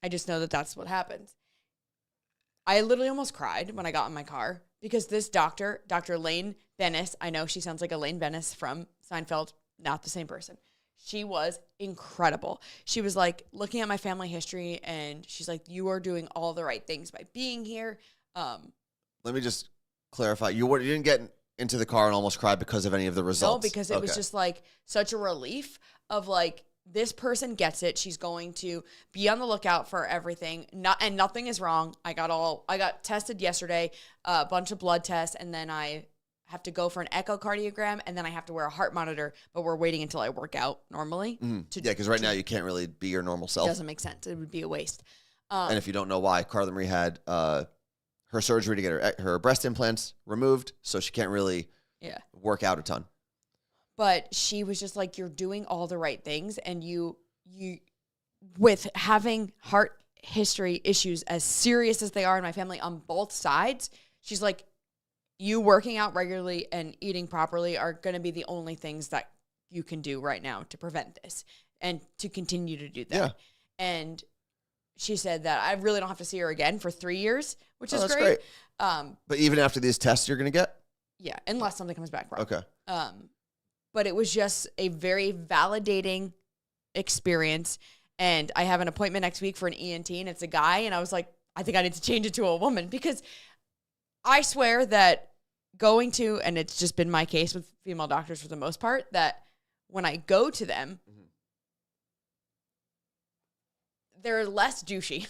just know that that's what happens. I literally almost cried when I got in my car because this doctor, Dr. Lane Bennis, I know she sounds like Elaine Bennis from Seinfeld, not the same person. She was incredible. She was like looking at my family history and she's like, you are doing all the right things by being here. Let me just clarify. You didn't get into the car and almost cry because of any of the results? No, because it was just like such a relief of like, this person gets it. She's going to be on the lookout for everything. And nothing is wrong. I got tested yesterday, a bunch of blood tests, and then I have to go for an echocardiogram, and then I have to wear a heart monitor, but we're waiting until I work out normally. Because right now you can't really be your normal self. Doesn't make sense. It would be a waste. And if you don't know why, Carla Marie had her surgery to get her breast implants removed, so she can't really work out a ton. But she was just like, you're doing all the right things. And you with having heart history issues as serious as they are in my family on both sides, she's like, you working out regularly and eating properly are going to be the only things that you can do right now to prevent this and to continue to do that. Yeah. And she said that I really don't have to see her again for 3 years, which is great. But even after these tests you're going to get? Yeah, unless something comes back wrong. Okay. But it was just a very validating experience. And I have an appointment next week for an ENT, and it's a guy. And I was like, I think I need to change it to a woman because I swear that going to, and it's just been my case with female doctors for the most part, that when I go to them, they're less douchey.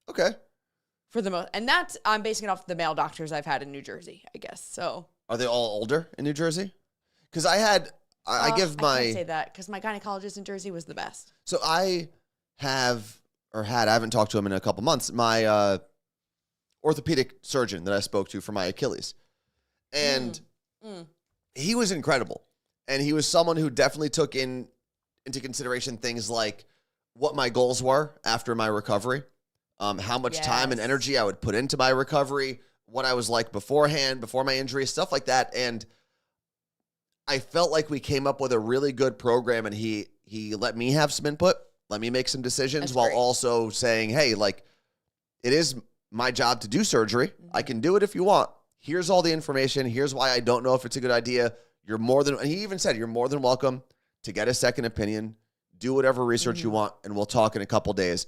Okay. For the most, and that's, I'm basing it off the male doctors I've had in New Jersey, I guess. So are they all older in New Jersey? Because I can't say that because my gynecologist in Jersey was the best. So I haven't talked to him in a couple months. My orthopedic surgeon that I spoke to for my Achilles. And he was incredible. And he was someone who definitely took into consideration things like what my goals were after my recovery, how much time and energy I would put into my recovery, what I was like beforehand, before my injury, stuff like that. And I felt like we came up with a really good program, and he let me have some input, let me make some decisions while also saying, hey, like, it is my job to do surgery. I can do it if you want. Here's all the information. Here's why I don't know if it's a good idea. And he even said, you're more than welcome to get a second opinion, do whatever research you want, and we'll talk in a couple days.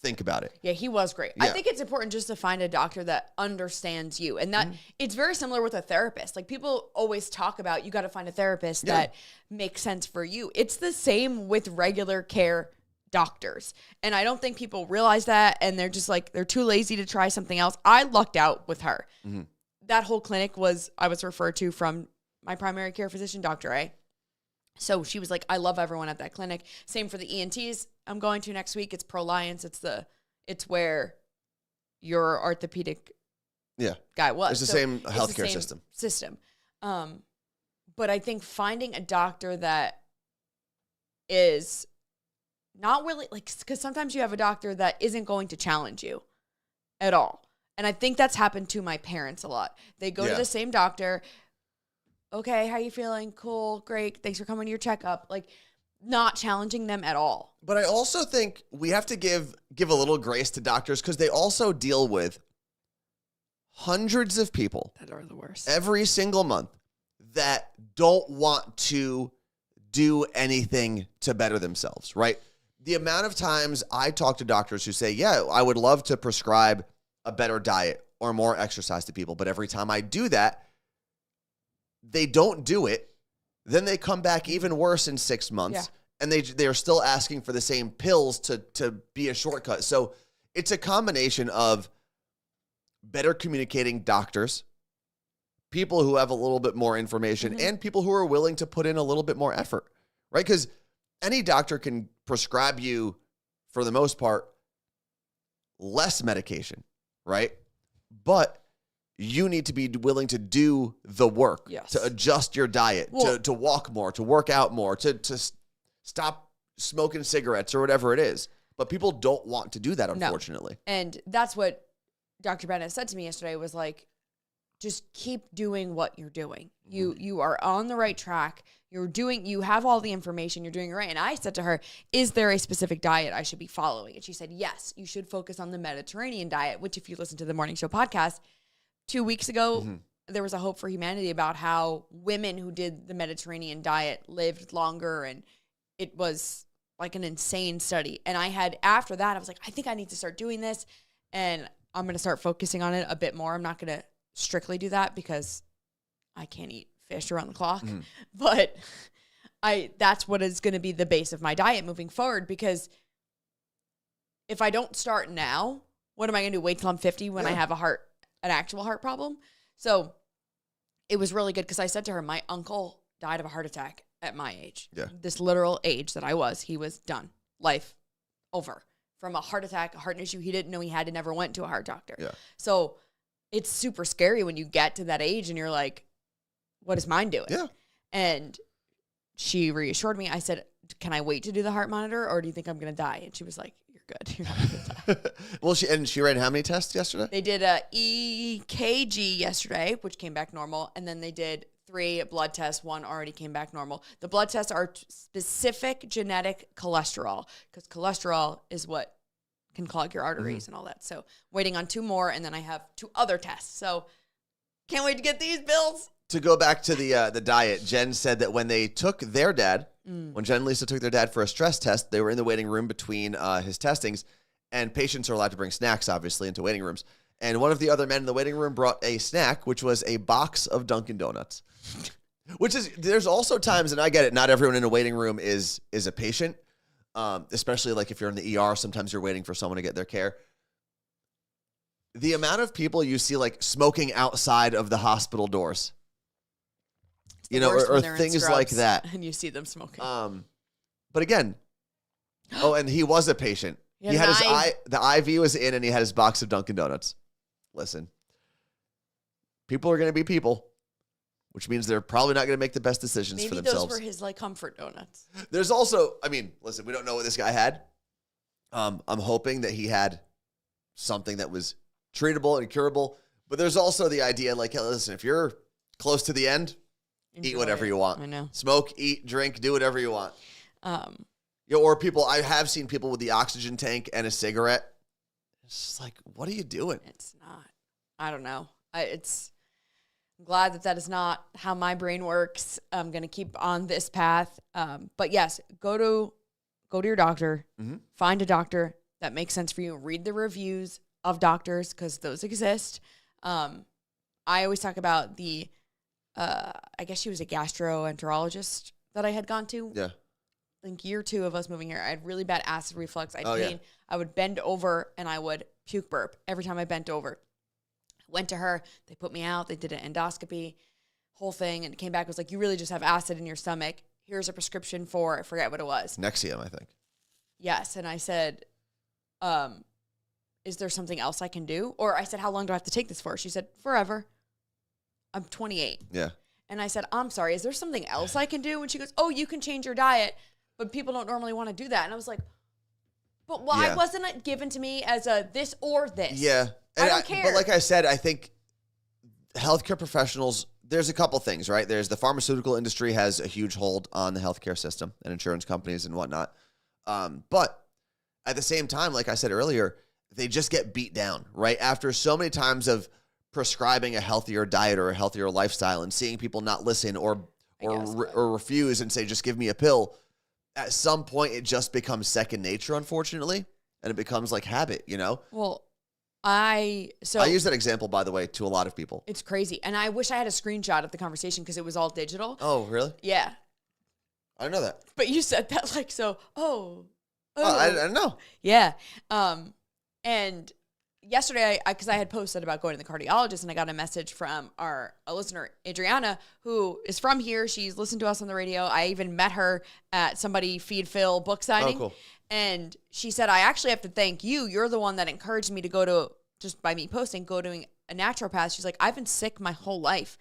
Think about it. Yeah, he was great. Yeah. I think it's important just to find a doctor that understands you. And that it's very similar with a therapist. Like, people always talk about, you got to find a therapist that makes sense for you. It's the same with regular care doctors. And I don't think people realize that. And they're just like, they're too lazy to try something else. I lucked out with her. That whole clinic I was referred to from my primary care physician, Dr. A. So she was like, I love everyone at that clinic. Same for the ENTs I'm going to next week. It's Proliance. It's where your orthopedic guy was. It's the same healthcare system. But I think finding a doctor that is not really like, because sometimes you have a doctor that isn't going to challenge you at all. And I think that's happened to my parents a lot. They go to the same doctor. Okay, how you feeling? Cool, great. Thanks for coming to your checkup. Like, not challenging them at all. But I also think we have to give a little grace to doctors because they also deal with hundreds of people That are the worst. every single month that don't want to do anything to better themselves, right? The amount of times I talk to doctors who say, yeah, I would love to prescribe a better diet or more exercise to people, but every time I do that, they don't do it. Then they come back even worse in 6 months, and they are still asking for the same pills to be a shortcut. So it's a combination of better communicating doctors, people who have a little bit more information, and people who are willing to put in a little bit more effort, right? Because any doctor can prescribe you, for the most part, less medication, right? But you need to be willing to do the work, to adjust your diet, to walk more, to work out more, to stop smoking cigarettes or whatever it is. But people don't want to do that, unfortunately. No. And that's what Dr. Bennett said to me yesterday was like, just keep doing what you're doing. You are on the right track. You have all the information. You're doing it right. And I said to her, is there a specific diet I should be following? And she said, yes, you should focus on the Mediterranean diet, which if you listen to the Morning Show podcast, 2 weeks ago, there was a Hope for Humanity about how women who did the Mediterranean diet lived longer, and it was like an insane study. And after that, I was like, I think I need to start doing this, and I'm going to start focusing on it a bit more. I'm not going to strictly do that because I can't eat fish around the clock, but that's what is going to be the base of my diet moving forward, because if I don't start now, what am I going to do? Wait till I'm 50 when I have an actual heart problem? So it was really good because I said to her, my uncle died of a heart attack at my age. Yeah. This literal age that I was. He was done. Life over. From a heart attack, a heart issue he didn't know he had and never went to a heart doctor. Yeah. So it's super scary when you get to that age and you're like, what is mine doing? Yeah. And she reassured me. I said, can I wait to do the heart monitor or do you think I'm going to die? And she was like, you're good. You're not going to die. Well, she ran how many tests yesterday? They did a EKG yesterday, which came back normal. And then they did 3 blood tests. 1 already came back normal. The blood tests are specific genetic cholesterol, because cholesterol is what can clog your arteries and all that. So waiting on 2 more, and then I have 2 other tests. So can't wait to get these bills. To go back to the diet, Jen said that when they took their dad, when Jen and Lisa took their dad for a stress test, they were in the waiting room between his testings, and patients are allowed to bring snacks, obviously, into waiting rooms. And one of the other men in the waiting room brought a snack, which was a box of Dunkin' Donuts. Which is, there's also times, and I get it, not everyone in a waiting room is a patient, especially like if you're in the ER, sometimes you're waiting for someone to get their care. The amount of people you see like smoking outside of the hospital doors, you know, or things like that. And you see them smoking. But again, and he was a patient. He had the IV was in, and he had his box of Dunkin' Donuts. Listen, people are going to be people, which means they're probably not going to make the best decisions for themselves. Maybe those were his like comfort donuts. There's also, I mean, listen, we don't know what this guy had. I'm hoping that he had something that was treatable and curable. But there's also the idea, like, hey, listen, if you're close to the end, eat whatever you want. I know. Smoke, eat, drink, do whatever you want. Or people, I have seen people with the oxygen tank and a cigarette. It's just like, what are you doing? It's not. I don't know. I'm glad that is not how my brain works. I'm going to keep on this path. But yes, go to your doctor. Find a doctor that makes sense for you. Read the reviews of doctors, because those exist. I always talk about I guess she was a gastroenterologist that I had gone to. Yeah. I think year 2 of us moving here, I had really bad acid reflux. I had pain. Yeah. I would bend over and I would puke burp every time I bent over. Went to her. They put me out. They did an endoscopy, whole thing, and it came back. It was like, you really just have acid in your stomach. Here's a prescription for, I forget what it was. Nexium, I think. Yes. And I said, is there something else I can do? Or I said, how long do I have to take this for? She said, forever. I'm 28. Yeah. And I said, I'm sorry, is there something else I can do? And she goes, oh, you can change your diet, but people don't normally want to do that. And I was like, but why wasn't it given to me as a this or this? Yeah. I don't care. But like I said, I think healthcare professionals, there's a couple things, right? There's the pharmaceutical industry has a huge hold on the healthcare system and insurance companies and whatnot. But at the same time, like I said earlier, they just get beat down, right? After so many times of prescribing a healthier diet or a healthier lifestyle and seeing people not listen or refuse and say, just give me a pill, at some point it just becomes second nature, unfortunately, and it becomes like habit, you know? Well, I use that example, by the way, to a lot of people. It's crazy. And I wish I had a screenshot of the conversation because it was all digital. Oh, really? Yeah. I didn't know that. But you said that like so, I don't know. Yeah. And yesterday, because I had posted about going to the cardiologist, and I got a message from a listener, Adriana, who is from here. She's listened to us on the radio. I even met her at somebody Feed Phil book signing. Oh, cool. And she said, I actually have to thank you. You're the one that encouraged me to go to, just by me posting, go to a naturopath. She's like, I've been sick my whole life.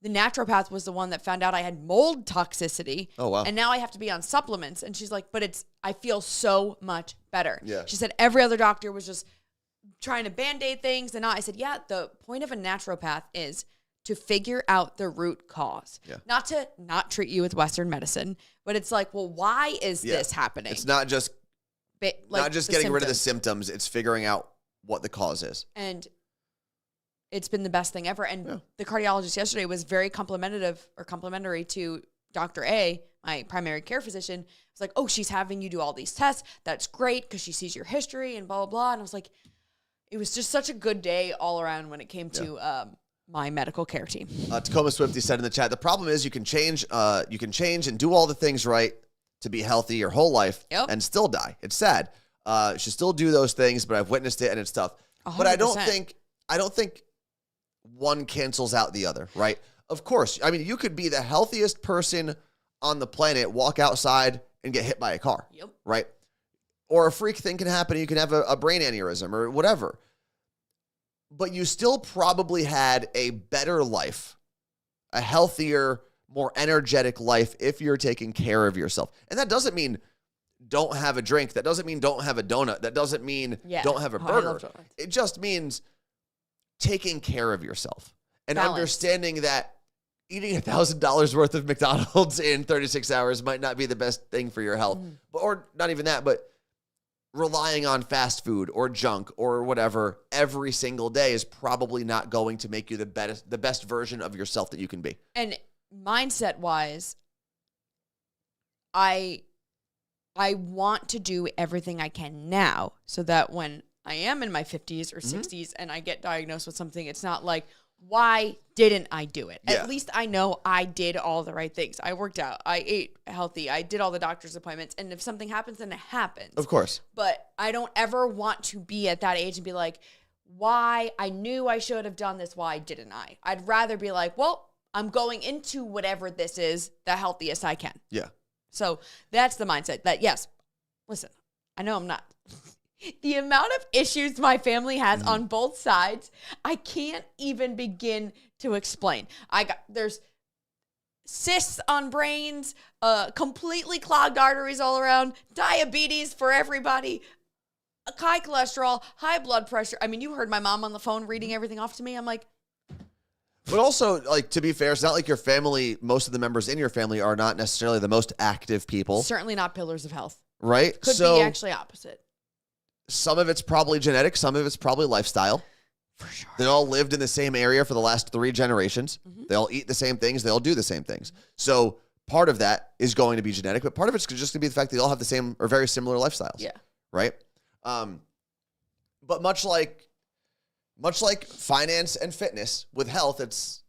The naturopath was the one that found out I had mold toxicity. Oh, wow. And now I have to be on supplements. And she's like, but I feel so much better. Yeah. She said every other doctor was just trying to Band-Aid things. And now I said, yeah, the point of a naturopath is to figure out the root cause. Yeah. Not to not treat you with Western medicine, but it's like, well, why is this happening? It's not just getting rid of the symptoms. It's figuring out what the cause is. And it's been the best thing ever. And the cardiologist yesterday was very complimentary to Dr. A, my primary care physician. It's like, oh, she's having you do all these tests. That's great because she sees your history and blah, blah, blah. And I was like, it was just such a good day all around when it came to my medical care team. Tacoma Swifty said in the chat, the problem is you can change and do all the things right to be healthy your whole life and still die. It's sad. You should still do those things, but I've witnessed it and it's tough. 100%. But I don't think one cancels out the other, right? Of course. I mean, you could be the healthiest person on the planet, walk outside and get hit by a car, right? Or a freak thing can happen. You can have a brain aneurysm or whatever. But you still probably had a better life, a healthier, more energetic life if you're taking care of yourself. And that doesn't mean don't have a drink. That doesn't mean don't have a donut. That doesn't mean don't have a burger. It just means taking care of yourself and understanding that eating $1,000 worth of McDonald's in 36 hours might not be the best thing for your health. Or not even that, but relying on fast food or junk or whatever every single day is probably not going to make you the best version of yourself that you can be. And mindset wise, I want to do everything I can now so that when I am in my 50s or 60s and I get diagnosed with something, it's not like, why didn't I do it? At least I know I did all the right things. I worked out. I ate healthy. I did all the doctor's appointments. And if something happens, then it happens. Of course. But I don't ever want to be at that age and be like, why? I knew I should have done this. Why didn't I? I'd rather be like, well, I'm going into whatever this is the healthiest I can. Yeah. So that's the mindset that, yes, listen, I know I'm not. The amount of issues my family has on both sides, I can't even begin to explain. There's cysts on brains, completely clogged arteries all around, diabetes for everybody, high cholesterol, high blood pressure. I mean, you heard my mom on the phone reading everything off to me. I'm like, but also, like, to be fair, it's not like your family, most of the members in your family are not necessarily the most active people. Certainly not pillars of health. Right? Could be actually opposite. Some of it's probably genetic. Some of it's probably lifestyle. For sure. They all lived in the same area for the last 3 generations. They all eat the same things. They all do the same things. So part of that is going to be genetic, but part of it's just going to be the fact that they all have the same or very similar lifestyles. Yeah. Right? But much like finance and fitness, with health, it's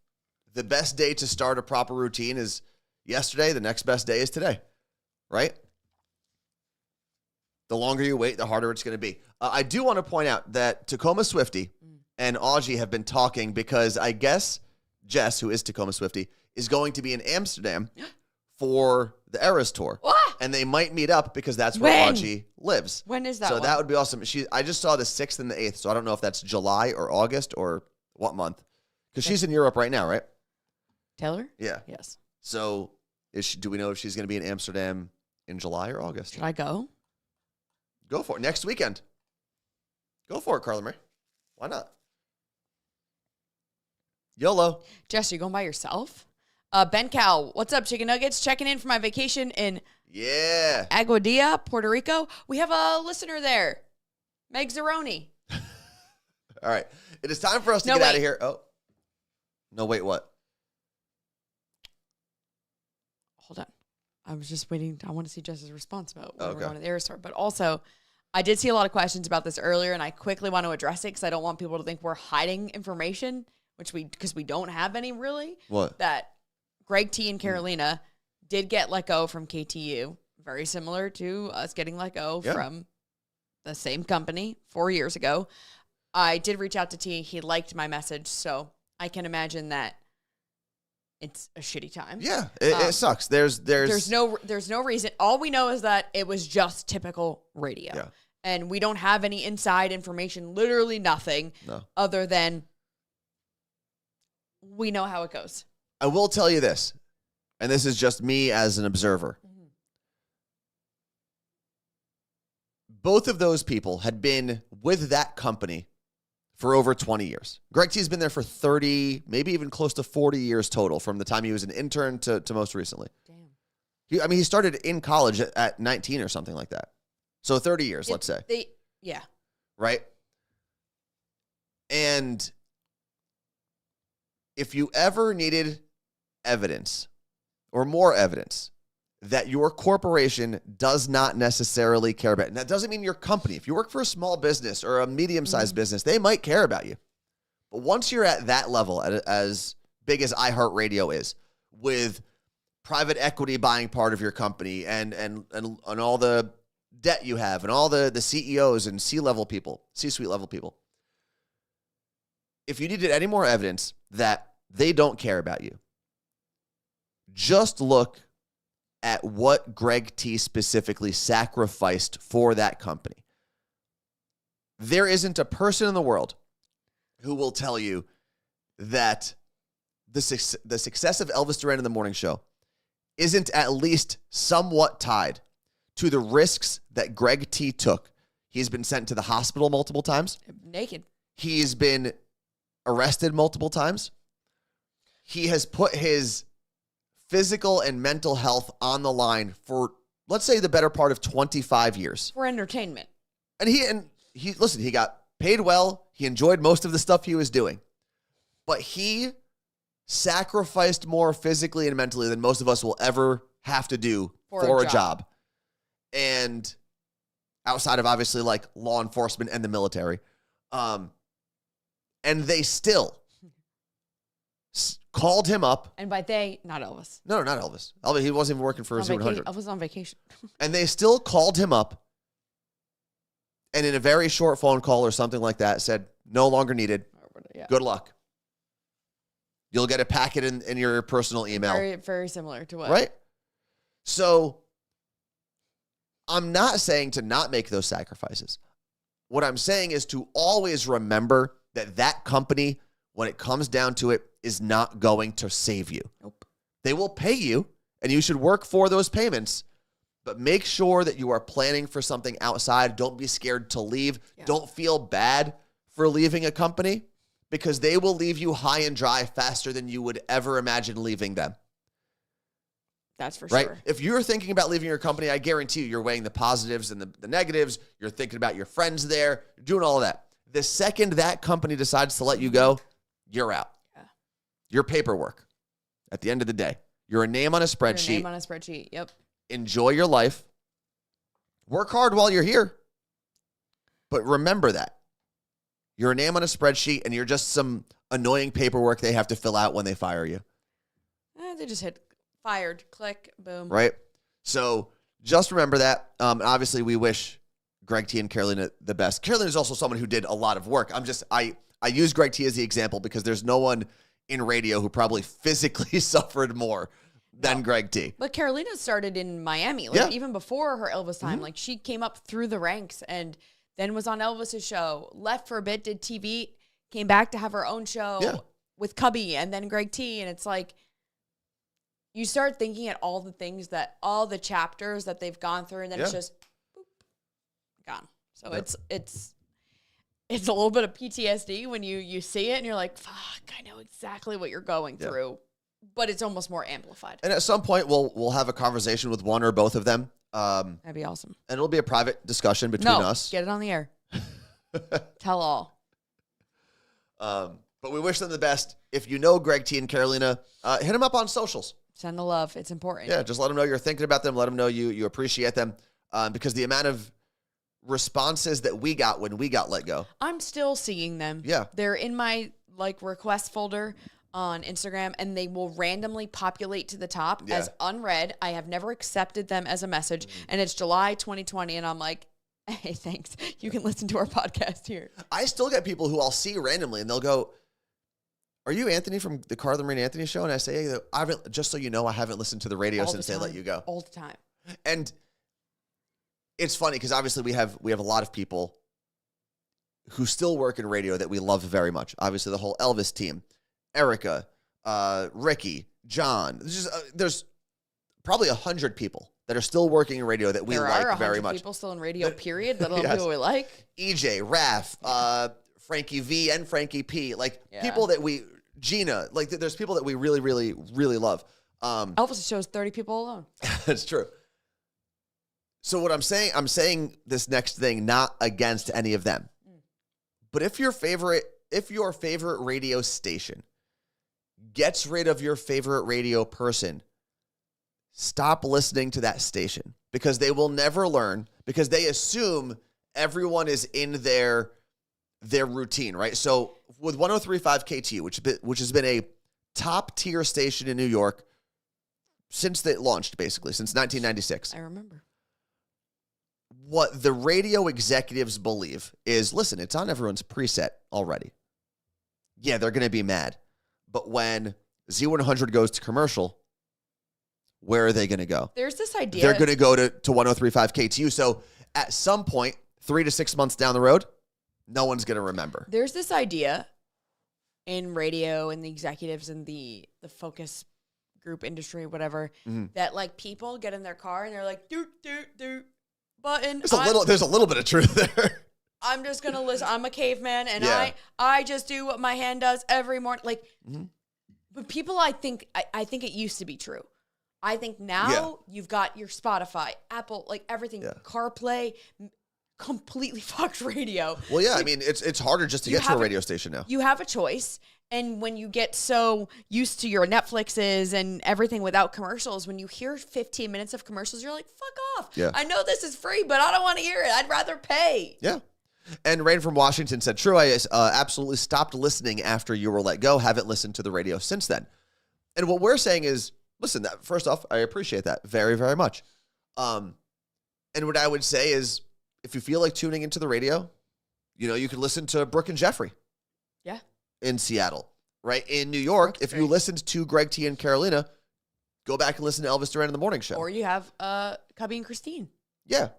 the best day to start a proper routine is yesterday. The next best day is today. Right? The longer you wait, the harder it's going to be. I do want to point out that Tacoma Swifty and Audrey have been talking because I guess Jess, who is Tacoma Swifty, is going to be in Amsterdam for the Eras tour. What? And they might meet up because that's where Audrey lives. When is that So one? that would be awesome. I just saw the 6th and the 8th, so I don't know if that's July or August or what month. Because she's in Europe right now, right? Taylor? Yeah. Yes. So do we know if she's going to be in Amsterdam in July or August. Should I go? Go for it. Next weekend. Go for it, Carla Marie. Why not? YOLO. Jess, you going by yourself? Ben Cal, what's up, Chicken Nuggets? Checking in for my vacation in Aguadilla, Puerto Rico. We have a listener there, Meg Zeroni. All right. It is time for us to get out of here. Oh. No, wait, what? Hold on. I was just waiting. I want to see Jess's response about when we're going to the air store. But also, I did see a lot of questions about this earlier, and I quickly want to address it because I don't want people to think we're hiding information, because we don't have any really. What? That Greg T and Carolina did get let go from KTU, very similar to us getting let go from the same company 4 years ago. I did reach out to T. He liked my message, so I can imagine that it's a shitty time. Yeah, it sucks. There's no reason. All we know is that it was just typical radio. Yeah. And we don't have any inside information, literally nothing other than we know how it goes. I will tell you this, and this is just me as an observer. Mm-hmm. Both of those people had been with that company for over 20 years. Greg T has been there for 30, maybe even close to 40 years total, from the time he was an intern to most recently. Damn. He started in college at 19 or something like that. So 30 years, let's say. Right? And if you ever needed evidence or more evidence that your corporation does not necessarily care about, and that doesn't mean your company. If you work for a small business or a medium-sized business, they might care about you. But once you're at that level, as big as iHeartRadio is, with private equity buying part of your company and all the debt you have and all the CEOs and C-suite level people, if you needed any more evidence that they don't care about you, just look at what Greg T specifically sacrificed for that company. There isn't a person in the world who will tell you that the success of Elvis Duran in the morning show isn't at least somewhat tied to the risks that Greg T took. He's been sent to the hospital multiple times. Naked. He's been arrested multiple times. He has put his physical and mental health on the line for, let's say, the better part of 25 years. For entertainment. And he got paid well. He enjoyed most of the stuff he was doing. But he sacrificed more physically and mentally than most of us will ever have to do for a job. And outside of obviously like law enforcement and the military. And they still called him up. And by they, not Elvis. No, not Elvis. He wasn't even working for Z100. Elvis was on vacation. And they still called him up and in a very short phone call or something like that said, no longer needed. Yeah. Good luck. You'll get a packet in your personal email. Very, very similar to what? Right? So I'm not saying to not make those sacrifices. What I'm saying is to always remember that company, when it comes down to it, is not going to save you. Nope. They will pay you, and you should work for those payments, but make sure that you are planning for something outside. Don't be scared to leave. Yeah. Don't feel bad for leaving a company, because they will leave you high and dry faster than you would ever imagine leaving them. That's for right? Sure. If you're thinking about leaving your company, I guarantee you're weighing the positives and the negatives. You're thinking about your friends there. You're doing all of that. The second that company decides to let you go, you're out. Yeah. Your paperwork. At the end of the day, you're a name on a spreadsheet. You're a name on a spreadsheet. Yep. Enjoy your life. Work hard while you're here. But remember that. You're a name on a spreadsheet, and you're just some annoying paperwork they have to fill out when they fire you. They just hit fired, click, boom. Right? So just remember that. Obviously, we wish Greg T and Carolina the best. Carolina is also someone who did a lot of work. I use Greg T as the example because there's no one in radio who probably physically suffered more than Greg T. But Carolina started in Miami, even before her Elvis time. Mm-hmm. Like, she came up through the ranks and then was on Elvis's show, left for a bit, did TV, came back to have her own show with Cubby and then Greg T. And it's like, you start thinking at all the chapters that they've gone through, and then it's just boop, gone. So it's a little bit of PTSD when you see it and you're like, fuck, I know exactly what you're going through, but it's almost more amplified. And at some point we'll have a conversation with one or both of them. That'd be awesome. And it'll be a private discussion between us. Get it on the air. Tell all. But we wish them the best. If you know Greg T and Carolina, hit them up on socials. Send the love. It's important. Yeah, just let them know you're thinking about them. Let them know you appreciate them. Because the amount of responses that we got when we got let go. I'm still seeing them. Yeah. They're in my request folder on Instagram, and they will randomly populate to the top as unread. I have never accepted them as a message, and it's July 2020, and I'm like, hey, thanks. You can listen to our podcast here. I still get people who I'll see randomly, and they'll go, are you Anthony from the Carla and Anthony show? And I say, hey, just so you know, I haven't listened to the radio since they let you go. All the time. And it's funny because obviously we have a lot of people who still work in radio that we love very much. Obviously, the whole Elvis team, Erica, Ricky, John. There's probably 100 people that are still working in radio that we like very much. People still in radio, period. That people we like. EJ, Raph, Frankie V, and Frankie P. People that Gina. There's people that we really, really, really love. Elvis shows 30 people alone. That's true. So what I'm saying this next thing not against any of them. But if your favorite radio station gets rid of your favorite radio person, stop listening to that station because they will never learn because they assume everyone is in their routine, right? So with 103.5 KTU, which has been a top tier station in New York since they launched, basically, since 1996. I remember. What the radio executives believe is, listen, it's on everyone's preset already. Yeah, they're going to be mad. But when Z100 goes to commercial, where are they going to go? There's this idea. They're going to go to 103.5 KTU. So at some point, 3 to 6 months down the road, no one's going to remember. There's this idea in radio and the executives and the focus group industry, whatever, that people get in their car and they're like, doot, doot, doot. Button. There's a little bit of truth there. I'm just gonna listen. I'm a caveman, and I just do what my hand does every morning. But people, I think it used to be true. I think now you've got your Spotify, Apple, everything, CarPlay, completely fucked radio. Well, yeah, I mean it's harder just to get to a radio station now. You have a choice. And when you get so used to your Netflixes and everything without commercials, when you hear 15 minutes of commercials, you're like, fuck off. Yeah. I know this is free, but I don't want to hear it. I'd rather pay. Yeah. And Rain from Washington said, true, I absolutely stopped listening after you were let go. Haven't listened to the radio since then. And what we're saying is, listen, first off, I appreciate that very, very much. And what I would say is, if you feel like tuning into the radio, you can listen to Brooke and Jeffrey. Yeah. In Seattle, right? In New York, if you listened to Greg T and Carolina, go back and listen to Elvis Duran in the Morning Show. Or you have Cubby and Christine. Yeah.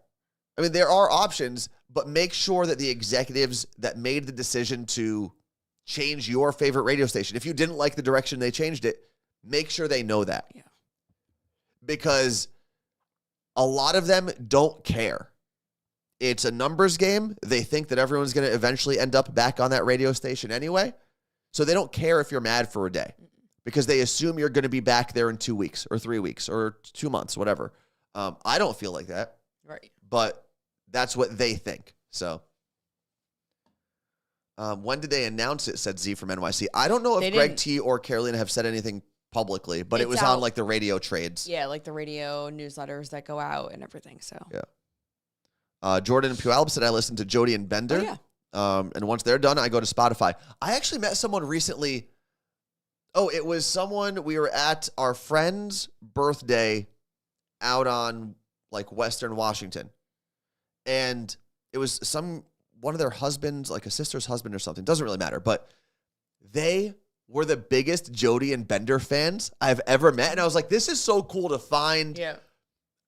I mean, there are options, but make sure that the executives that made the decision to change your favorite radio station, if you didn't like the direction they changed it, make sure they know that. Yeah. Because a lot of them don't care. It's a numbers game. They think that everyone's going to eventually end up back on that radio station anyway. So they don't care if you're mad for a day because they assume you're going to be back there in 2 weeks or 3 weeks or 2 months, whatever. I don't feel like that. Right. But that's what they think. So when did they announce it, said Z from NYC. I don't know if Greg T or Carolina have said anything publicly, but it was on the radio trades. Yeah, the radio newsletters that go out and everything. So yeah. Jordan and Puyallup said I listened to Jody and Bender. Oh, yeah. And once they're done, I go to Spotify. I actually met someone recently. Oh, it was someone, we were at our friend's birthday out on Western Washington. And it was one of their husbands, a sister's husband or something. Doesn't really matter. But they were the biggest Jody and Bender fans I've ever met. And I was like, this is so cool to find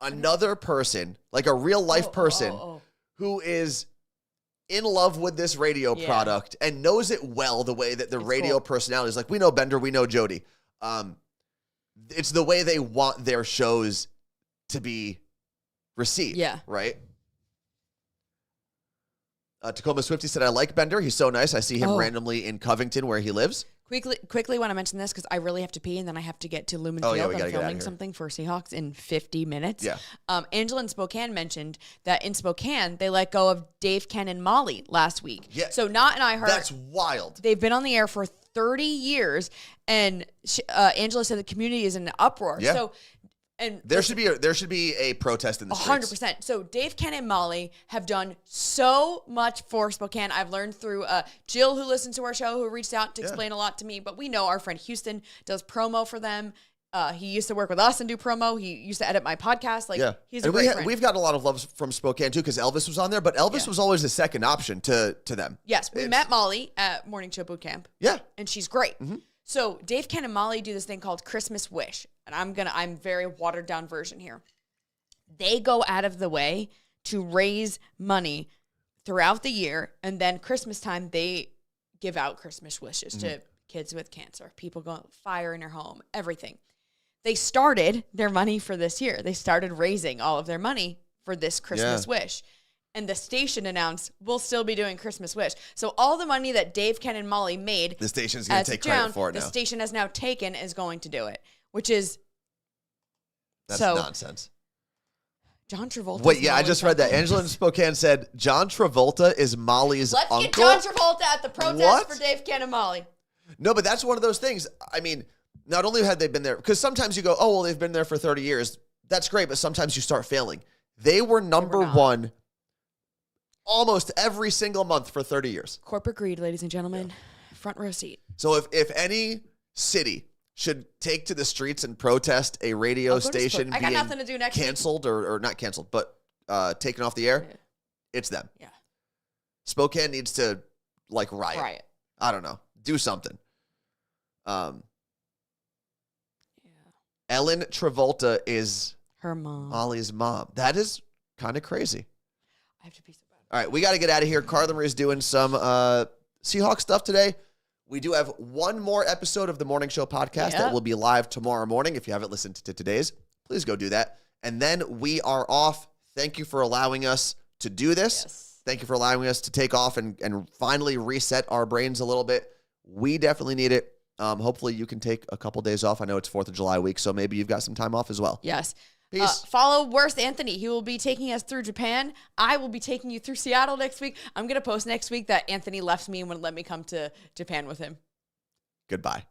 another person, a real life person who is in love with this radio product and knows it well the way that the radio personality is. We know Bender, we know Jody. it's the way they want their shows to be received. Yeah. Right? Tacoma Swifty said, I like Bender. He's so nice. I see him randomly in Covington where he lives. Quickly want to mention this because I really have to pee and then I have to get to Lumen Oh, yeah, Field. we gotta I'm get outta filming here. something for Seahawks in 50 minutes. Yeah. Angela in Spokane mentioned that in Spokane, they let go of Dave, Ken, and Molly last week. Yeah. So Not and I heard That's wild. they've been on the air for 30 years and Angela said the community is in an uproar. Yeah. So and There should be a protest in the streets. 100%. So Dave, Ken, and Molly have done so much for Spokane. I've learned through Jill, who listens to our show, who reached out to explain a lot to me. But we know our friend Houston does promo for them. He used to work with us and do promo. He used to edit my podcast. He's a great friend. We've gotten a lot of love from Spokane too because Elvis was on there, but Elvis was always the second option to them. Yes, we met Molly at Morning Show Boot Camp. Yeah. And she's great. Mm-hmm. So Dave, Ken, and Molly do this thing called Christmas Wish. And I'm very watered down version here. They go out of the way to raise money throughout the year. And then Christmas time, they give out Christmas wishes to kids with cancer, people going fire in their home, everything. They started their money for this year. They started raising all of their money for this Christmas wish. And the station announced, we'll still be doing Christmas Wish. So all the money that Dave, Ken, and Molly made, the station's going to take credit for it now. The station has now taken is going to do it, which is That's nonsense. John Travolta. Wait, yeah, I just read that. Angela in Spokane said John Travolta is Molly's uncle. Let's get John Travolta at the protest for Dave, Ken, and Molly. No, but that's one of those things. I mean, not only had they been there, because sometimes you go, oh, well, they've been there for 30 years. That's great, but sometimes you start failing. They were number one almost every single month for 30 years. Corporate greed, ladies and gentlemen. Front row seat. So if any city should take to the streets and protest a radio station I got nothing to do next canceled or not canceled, but taken off the air, it's them. Yeah. Spokane needs to riot. I don't know. Do something. Ellen Travolta is her mom. Molly's mom. That is kind of crazy. I have to pee so bad. All right, we got to get out of here. Carla Marie's doing some Seahawks stuff today. We do have one more episode of the Morning Show podcast that will be live tomorrow morning. If you haven't listened to today's, please go do that. And then we are off. Thank you for allowing us to do this. Yes. Thank you for allowing us to take off and finally reset our brains a little bit. We definitely need it. Hopefully you can take a couple days off. I know it's 4th of July week, so maybe you've got some time off as well. Yes. Peace. Follow Worst Anthony. He will be taking us through Japan. I will be taking you through Seattle next week. I'm going to post next week that Anthony left me and wouldn't let me come to Japan with him. Goodbye.